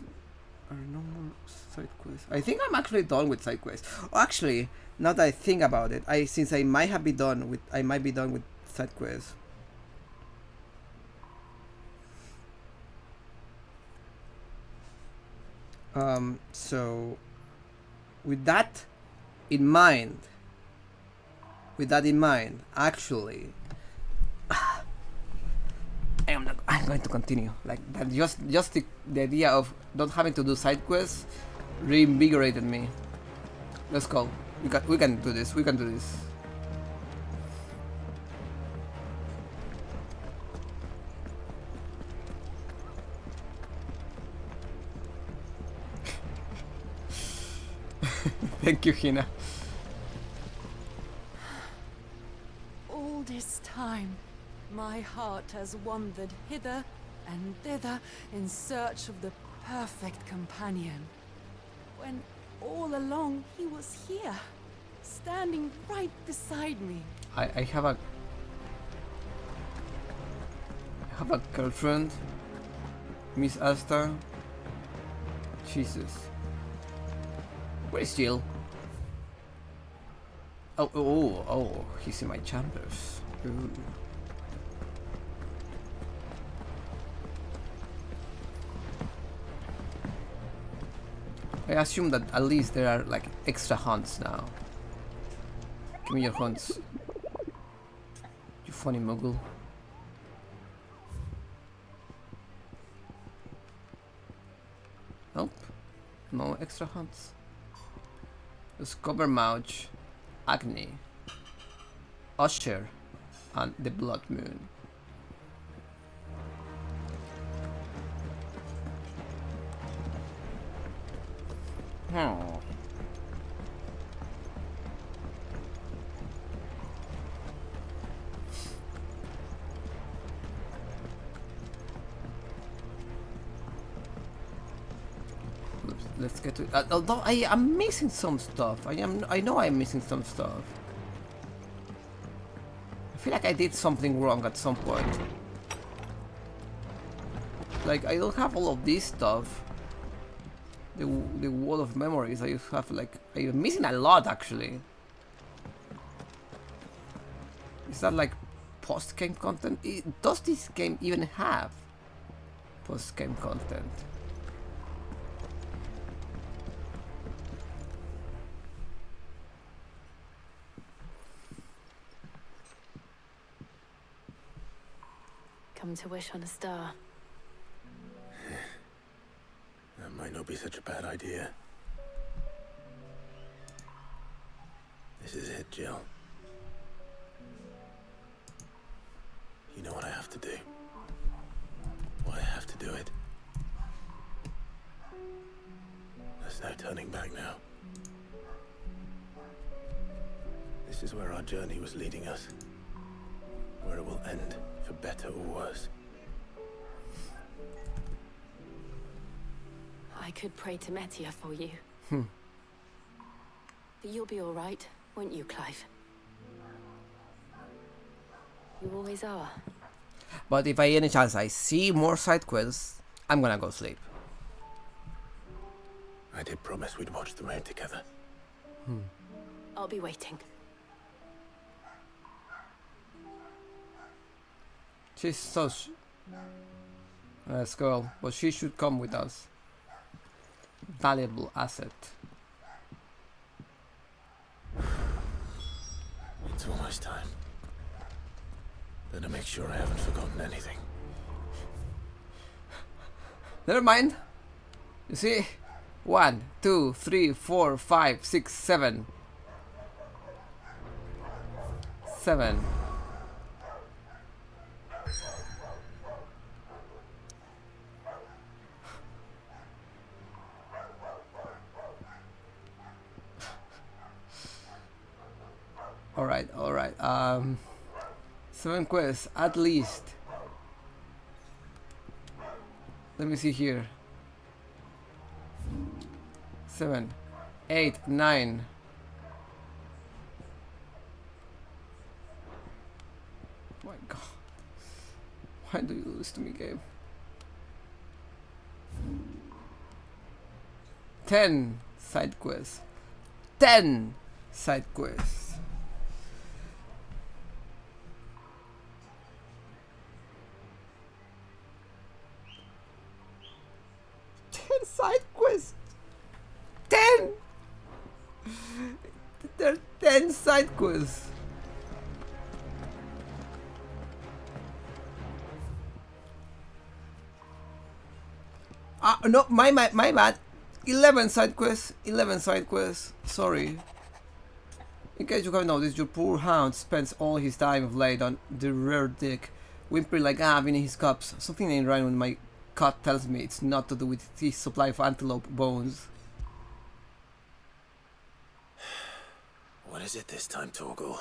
are no more side quests. I think I'm actually done with side quests. Actually, now that I think about it, I might be done with side quests. So with that in mind, actually, I'm going to continue. Like that, just the idea of not having to do side quests reinvigorated me. Let's go. We can do this. Thank you, Hina. All this time, my heart has wandered hither and thither in search of the perfect companion. When all along he was here, standing right beside me. I have a girlfriend, Miss Asta. Jesus. Where is Jill? Oh, he's in my chambers. Ooh. I assume that at least there are like extra hunts now. Give me your hunts. You funny muggle. Nope. No extra hunts. Discover Mouch, Agni, Usher, and the Blood Moon. Oh. Let's get to it. Although I am missing some stuff. I know I'm missing some stuff. feel like I did something wrong at some point. Like, I don't have all of this stuff. The wall of memories, I have like... I'm missing a lot actually. Is that like post-game content? Does this game even have post-game content? Come to wish on a star. That might not be such a bad idea. This is it, Jill. You know what I have to do. Why I have to do it. There's no turning back now. This is where our journey was leading us. Where it will end, for better or worse. I could pray to Metia for you. Hmm. But you'll be all right, won't you, Clive? You always are. But if by any chance I see more side quests, I'm gonna go sleep. I did promise we'd watch the road together. I'll be waiting. She's so girl, but she should come with us. Valuable asset. It's almost time. Better make sure I haven't forgotten anything. Never mind. You see? 1, 2, 3, 4, 5, 6, 7. 7. Alright. 7 quests at least. Let me see here. 7, 8, 9. My God. Why do you do this to me, game? 10 side quests. 10 side quests. 10 side quests. 10. There are 10 side quests. No, my bad. 11 side quests. 11 side quests. Sorry. In case you haven't noticed, your poor hound spends all his time of late on the rear deck, whimpering like having in his cups. Something ain't right when my cat tells me it's not to do with his supply of antelope bones. What is it this time, Torgal?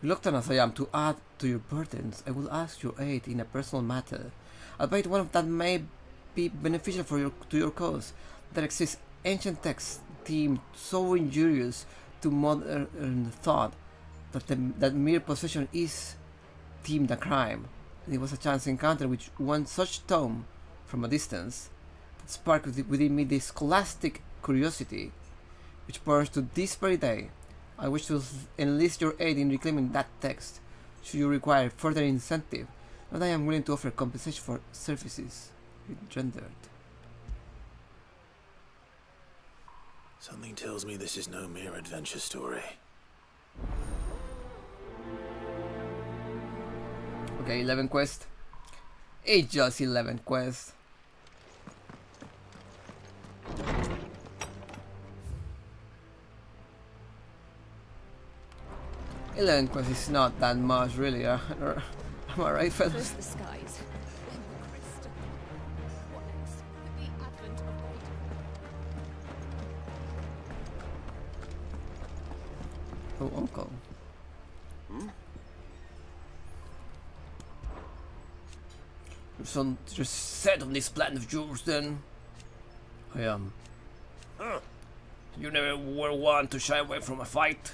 Reluctant as I am to add to your burdens, I will ask your aid in a personal matter, albeit one that may be beneficial to your cause. There exists ancient texts deemed so injurious to modern thought that mere possession is deemed a crime. And it was a chance encounter with one such tome from a distance that sparked within me this scholastic curiosity, which burns to this very day. I wish to enlist your aid in reclaiming that text, should you require further incentive, and I am willing to offer compensation for services rendered. Something tells me this is no mere adventure story. Okay, 11 quests. It's just 11 quests. Eleven quests is not that much, really. Am I right, fellas? First the skies, then the crystal. What next? The advent of Oh, uncle. just set on this plan of yours, then? I am. You never were one to shy away from a fight.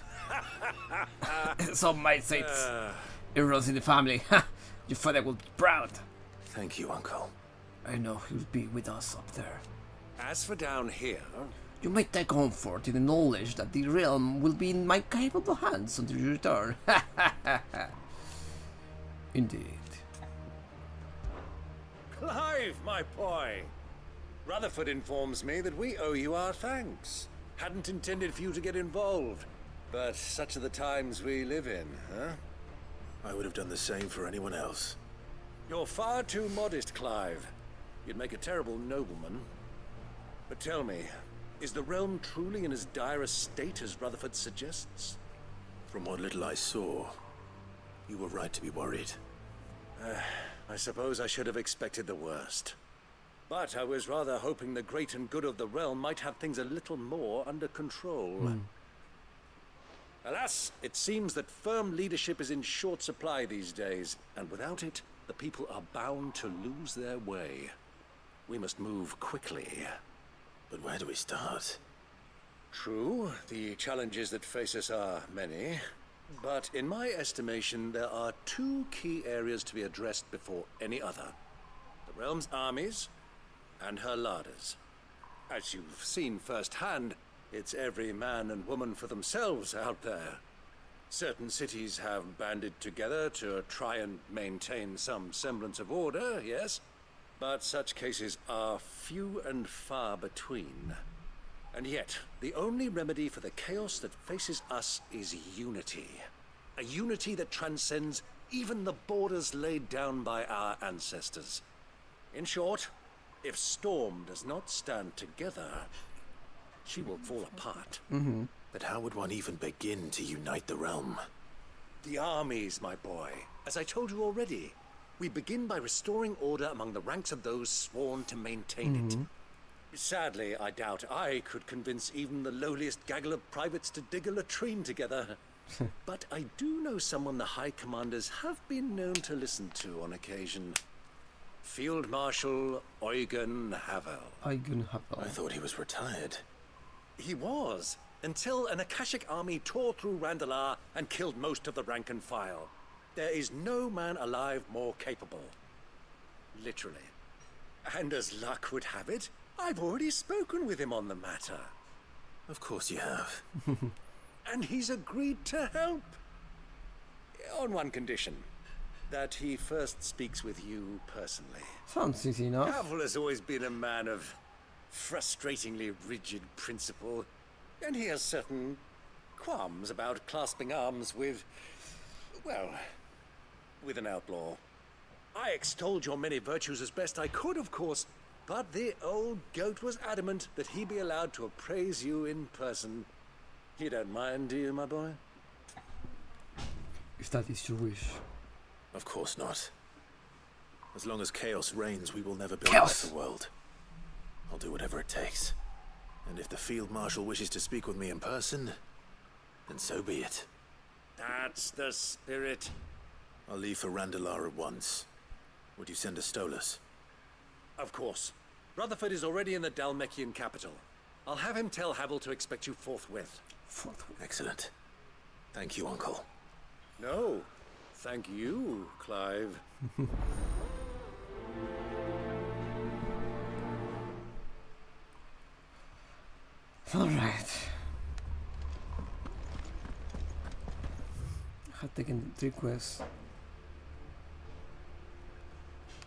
Some might say it runs in the family. Your father will be proud. Thank you, Uncle. I know he'll be with us up there. As for down here... You may take comfort in the knowledge that the realm will be in my capable hands until you return. Indeed. Clive, my boy! Rutherford informs me that we owe you our thanks. Hadn't intended for you to get involved, but such are the times we live in, huh? I would have done the same for anyone else. You're far too modest, Clive. You'd make a terrible nobleman. But tell me, is the realm truly in as dire a state as Rutherford suggests? From what little I saw, you were right to be worried. I suppose I should have expected the worst. But I was rather hoping the great and good of the realm might have things a little more under control. Alas, it seems that firm leadership is in short supply these days, and without it, the people are bound to lose their way. We must move quickly. But where do we start? True, the challenges that face us are many. But in my estimation, there are two key areas to be addressed before any other. The realm's armies and her larders. As you've seen firsthand, it's every man and woman for themselves out there. Certain cities have banded together to try and maintain some semblance of order, yes, but such cases are few and far between. And yet, the only remedy for the chaos that faces us is unity. A unity that transcends even the borders laid down by our ancestors. In short, if Storm does not stand together, she will fall apart. But how would one even begin to unite the realm? The armies, my boy. As I told you already, we begin by restoring order among the ranks of those sworn to maintain it. Sadly, I doubt I could convince even the lowliest gaggle of privates to dig a latrine together. But I do know someone the High Commanders have been known to listen to on occasion. Field Marshal Eugen Havel. Eugen Havel. I thought he was retired. He was, until an Akashic army tore through Randalar and killed most of the rank and file. There is no man alive more capable. Literally. And as luck would have it, I've already spoken with him on the matter. Of course you have. And he's agreed to help. On one condition. That he first speaks with you personally. Sounds easy enough. Havel has always been a man of frustratingly rigid principle, and he has certain qualms about clasping arms with, well, with an outlaw. I extolled your many virtues as best I could, of course, but the old goat was adamant that he be allowed to appraise you in person. You don't mind, do you, my boy? If that is your wish. Of course not. As long as chaos reigns, we will never build a better world. I'll do whatever it takes. And if the Field Marshal wishes to speak with me in person, then so be it. That's the spirit. I'll leave for Randalar at once. Would you send a Stolas? Of course. Rutherford is already in the Dalmekian capital. I'll have him tell Havel to expect you forthwith. Excellent. Thank you, Uncle. No. Thank you, Clive. All right. I had taken 3 quests.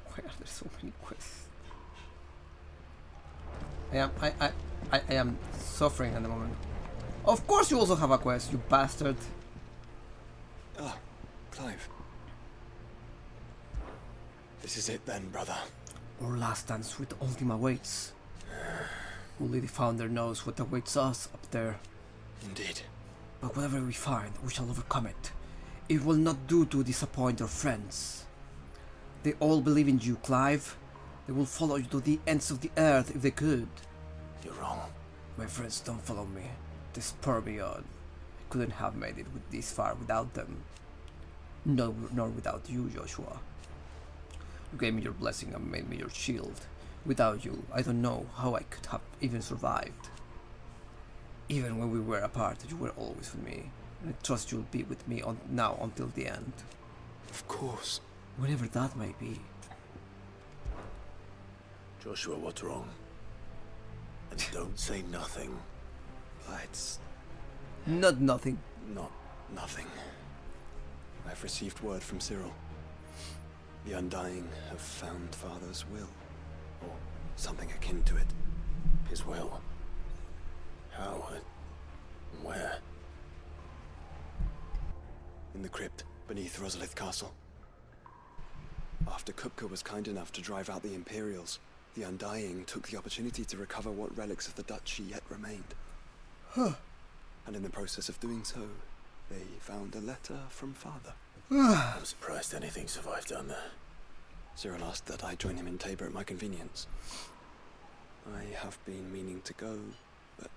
Why are there so many quests? I am suffering at the moment. Of course you also have a quest, you bastard. Ah, Clive. This is it then, brother. Our last dance with Ultima waits. Only the Founder knows what awaits us up there. Indeed. But whatever we find, we shall overcome it. It will not do to disappoint our friends. They all believe in you, Clive. They will follow you to the ends of the earth if they could. You're wrong. My friends don't follow me. They spur me on. I couldn't have made it this far without them. No, nor without you, Joshua. You gave me your blessing and made me your shield. Without you, I don't know how I could have even survived. Even when we were apart, you were always with me. And I trust you'll be with me now until the end. Of course. Whenever that may be. Joshua, what's wrong? And don't say nothing. It's Not nothing. not nothing. I've received word from Cyril. The Undying have found Father's will. Or something akin to it. His will? How and where? In the crypt beneath Rosalith Castle. After Kupka was kind enough to drive out the Imperials, the Undying took the opportunity to recover what relics of the duchy yet remained. And in the process of doing so, they found a letter from Father. I'm surprised anything survived down there. Cyril asked that I join him in Tabor at my convenience. I have been meaning to go, but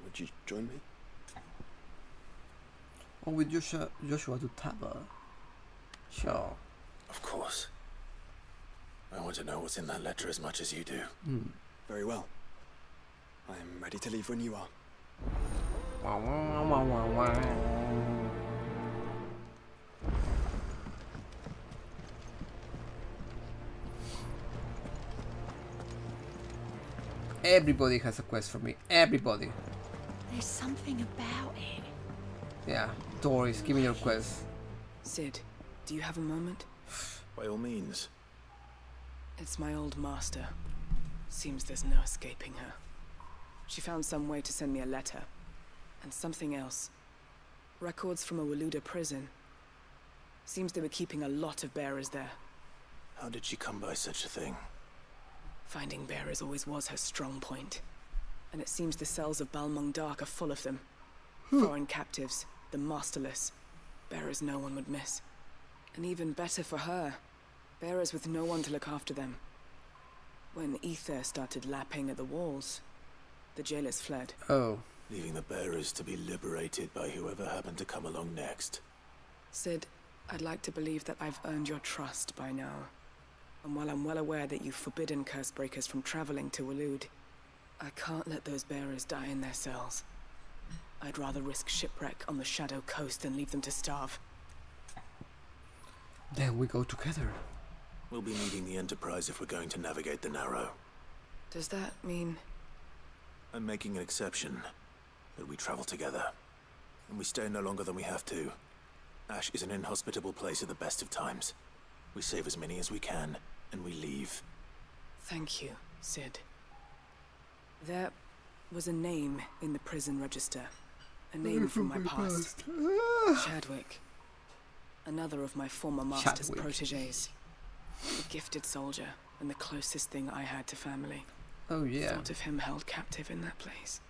would you join me? Or with Joshua to Tabor? Sure. Of course. I want to know what's in that letter as much as you do. Very well. I'm ready to leave when you are. Everybody has a quest for me. Everybody. There's something about it. Yeah. Doris, give me your quest. Sid, do you have a moment? By all means. It's my old master. Seems there's no escaping her. She found some way to send me a letter. And something else. Records from a Waluda prison. Seems they were keeping a lot of bearers there. How did she come by such a thing? Finding bearers always was her strong point. And it seems the cells of Balmung Dark are full of them. Foreign captives, the masterless. Bearers no one would miss. And even better for her, bearers with no one to look after them. When ether started lapping at the walls, the jailers fled. Oh. Leaving the bearers to be liberated by whoever happened to come along next. Sid, I'd like to believe that I've earned your trust by now. And while I'm well aware that you've forbidden Cursebreakers from traveling to Waloed, I can't let those bearers die in their cells. I'd rather risk shipwreck on the Shadow Coast than leave them to starve. Then we go together. We'll be needing the Enterprise if we're going to navigate the Narrow. Does that mean... I'm making an exception, that we travel together. And we stay no longer than we have to. Ash is an inhospitable place at the best of times. We save as many as we can, and we leave. Thank you, Sid. There was a name in the prison register. A name from my past. Chadwick. Another of my former master's protégés. A gifted soldier, and the closest thing I had to family. Oh yeah. Thought of him held captive in that place.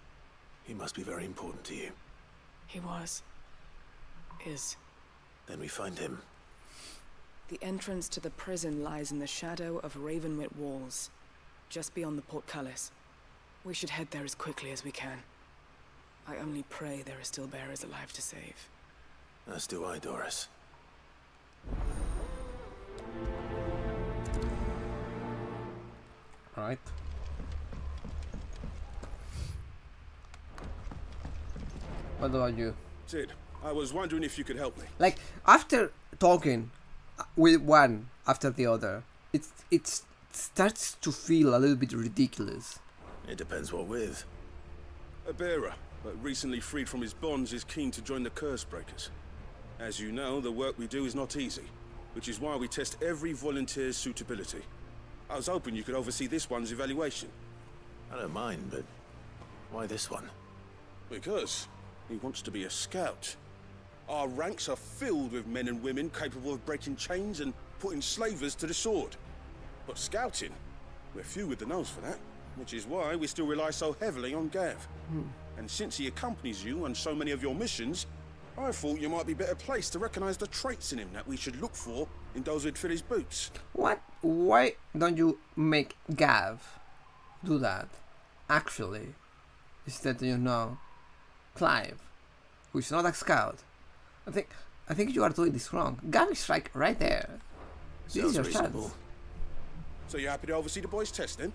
He must be very important to you. He was. Is. Then we find him. The entrance to the prison lies in the shadow of Ravenwit Walls, just beyond the portcullis. We should head there as quickly as we can. I only pray there are still bearers alive to save. As do I, Doris. Alright. What about you? Sid, I was wondering if you could help me. Like, after talking with one after the other, it starts to feel a little bit ridiculous. It depends what with. A bearer, but recently freed from his bonds, is keen to join the Cursebreakers. As you know, the work we do is not easy, which is why we test every volunteer's suitability. I was hoping you could oversee this one's evaluation. I don't mind, but why this one? Because he wants to be a scout. Our ranks are filled with men and women capable of breaking chains and putting slavers to the sword. But scouting, we're few with the nose for that, which is why we still rely so heavily on Gav. And since he accompanies you on so many of your missions, I thought you might be better placed to recognize the traits in him that we should look for in those who'd fill his boots. What? Why don't you make Gav do that? Actually, instead, Clive, who is not a scout. I think you are doing this wrong. Gav is like right there. This is Sounds your reasonable. chance. So you're happy to oversee the boys' testing?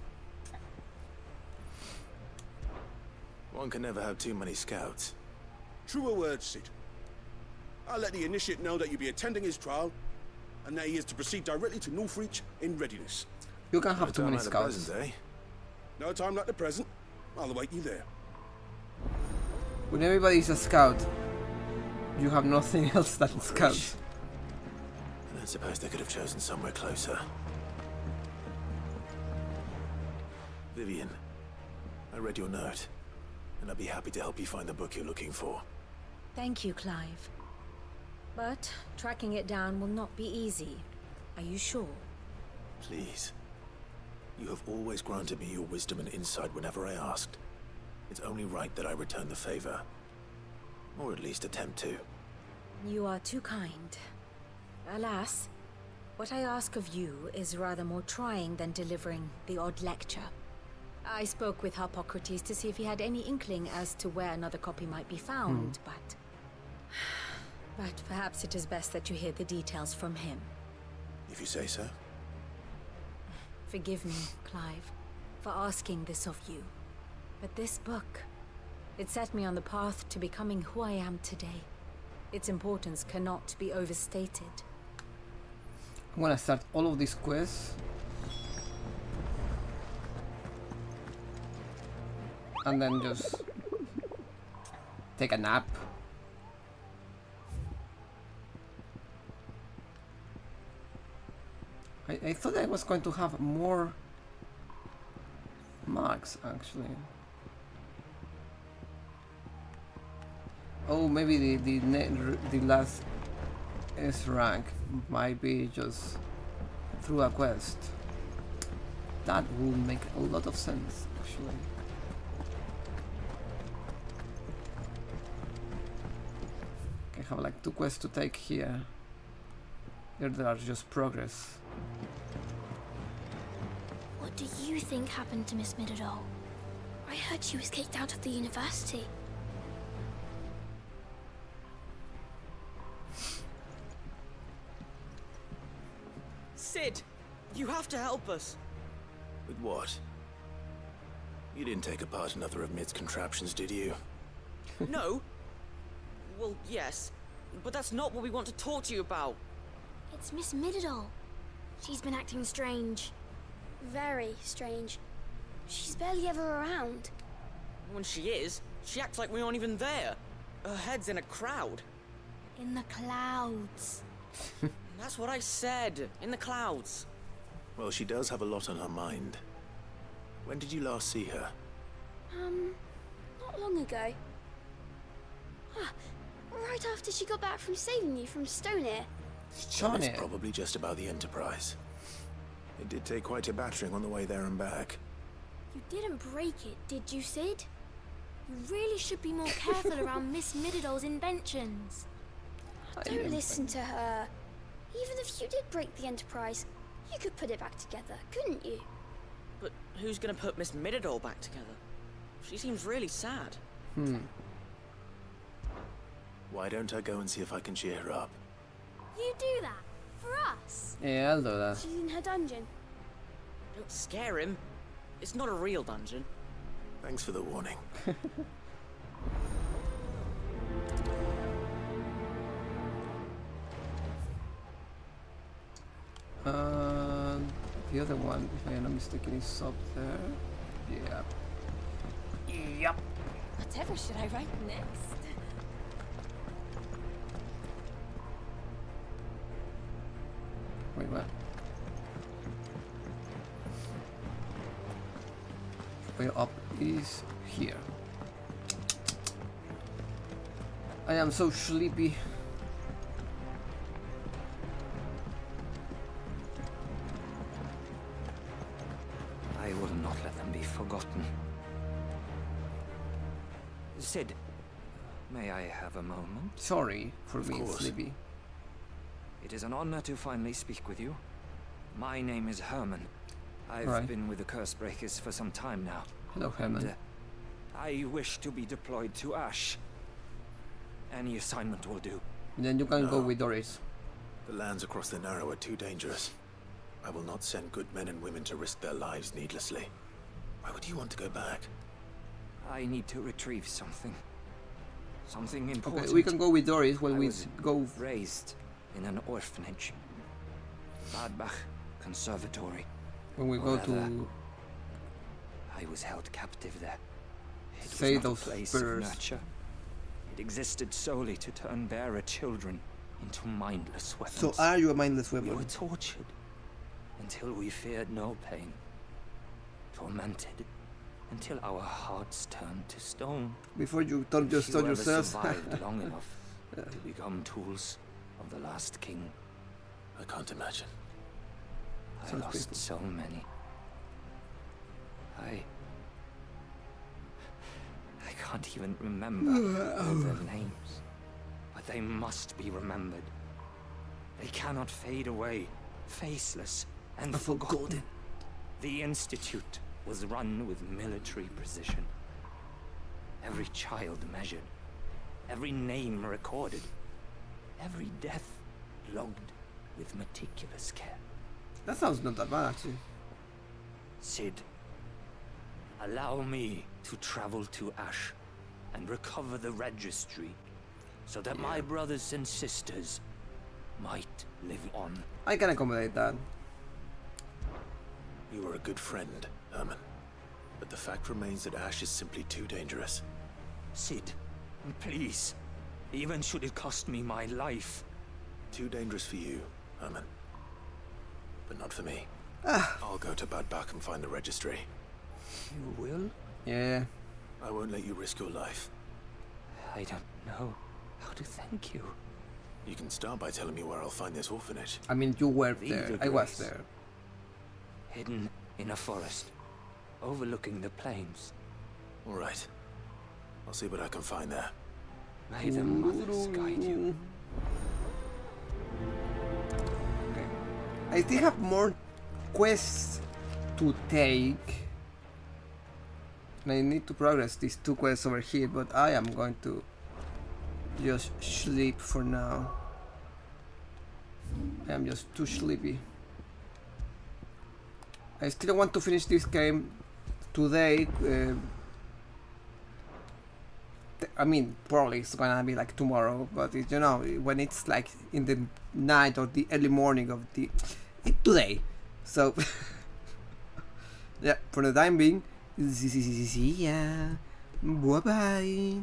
One can never have too many scouts. Truer words, Sid. I'll let the initiate know that you'll be attending his trial, and that he is to proceed directly to Northreach in readiness. You can't have too many Like the scouts. present, eh? No time like the present. I'll await you there. When everybody is a scout, you have nothing else than scouts. I don't suppose they could have chosen somewhere closer. Vivian, I read your note, and I'd be happy to help you find the book you're looking for. Thank you, Clive. But tracking it down will not be easy. Are you sure? Please. You have always granted me your wisdom and insight whenever I asked. It's only right that I return the favor. Or at least attempt to. You are too kind. Alas, what I ask of you is rather more trying than delivering the odd lecture. I spoke with Harpocrates to see if he had any inkling as to where another copy might be found, but perhaps it is best that you hear the details from him. If you say so. Forgive me, Clive, for asking this of you. But this book, it set me on the path to becoming who I am today. Its importance cannot be overstated. I'm gonna start all of these quests. And then just take a nap. I thought I was going to have more marks actually. Oh, maybe the last S rank might be just through a quest. That will make a lot of sense actually. I have like 2 quests to take here. Here they are just progress. What do you think happened to Miss Middledore? I heard she was kicked out of the university. Sid, you have to help us. With what? You didn't take apart another of Mid's contraptions, did you? No. Well, yes, but that's not what we want to talk to you about. It's Miss Middledore. She's been acting strange. Very strange. She's barely ever around. When she is, she acts like we aren't even there. Her head's in a crowd. In the clouds. That's what I said. In the clouds. Well, she does have a lot on her mind. When did you last see her? Not long ago. Right after she got back from saving you from Stonehenge. It's probably just about the Enterprise. It did take quite a battering on the way there and back. You didn't break it, did you, Sid? You really should be more careful around Miss Middledore's inventions. Don't listen to her. Even if you did break the Enterprise, you could put it back together, couldn't you? But who's gonna put Miss Middledore back together? She seems really sad. Why don't I go and see if I can cheer her up? You do that? For us? Yeah, I'll do that. She's in her dungeon. Don't scare him. It's not a real dungeon. Thanks for the warning. The other one, if I am not mistaken, is up there. Yep. Yep. Whatever should I write next? Wait, what? Way up is here. I am so sleepy. I will not let them be forgotten. Sid, may I have a moment? Sorry for being sleepy. It is an honor to finally speak with you. My name is Herman. I've been with the Cursebreakers for some time now. Hello, Herman. And, I wish to be deployed to Ash. Any assignment will do. Then you can go with Doris. The lands across the Narrow are too dangerous. I will not send good men and women to risk their lives needlessly. Why would you want to go back? I need to retrieve something. Something important. Okay, we can go with Doris when we go. Raised in an orphanage. Badbach Conservatory. When we go to. I was held captive there. It say was not those a place birds. of nurture. It existed solely to turn bearer children into mindless weapons. So are you a mindless weapon? We were tortured until we feared no pain. Tormented until our hearts turned to stone. Before you don't just stone yourselves. Survived long enough to become tools of the last king. I can't imagine. I lost so many. I can't even remember all their names. But they must be remembered. They cannot fade away, faceless and forgotten. The Institute was run with military precision. Every child measured, every name recorded, every death logged with meticulous care. That sounds not that bad, actually. Sid, allow me to travel to Ash and recover the registry so that my brothers and sisters might live on. I can accommodate that. You were a good friend, Herman. But the fact remains that Ash is simply too dangerous. Sid, please. Even should it cost me my life. Too dangerous for you, Herman. But not for me. I'll go to Bad Bach and find the registry. You will? Yeah. I won't let you risk your life. I don't know how to thank you. You can start by telling me where I'll find this orphanage. I mean, you were there. I was there. Hidden in a forest, overlooking the plains. All right. I'll see what I can find there. May the mothers guide you. Okay. I still have more quests to take. And I need to progress these 2 quests over here, but I am going to just sleep for now. I am just too sleepy. I still want to finish this game today. I mean, probably it's gonna be like tomorrow, but you know, when it's like in the night or the early morning of today. So, yeah, for the time being, see ya. Bye bye.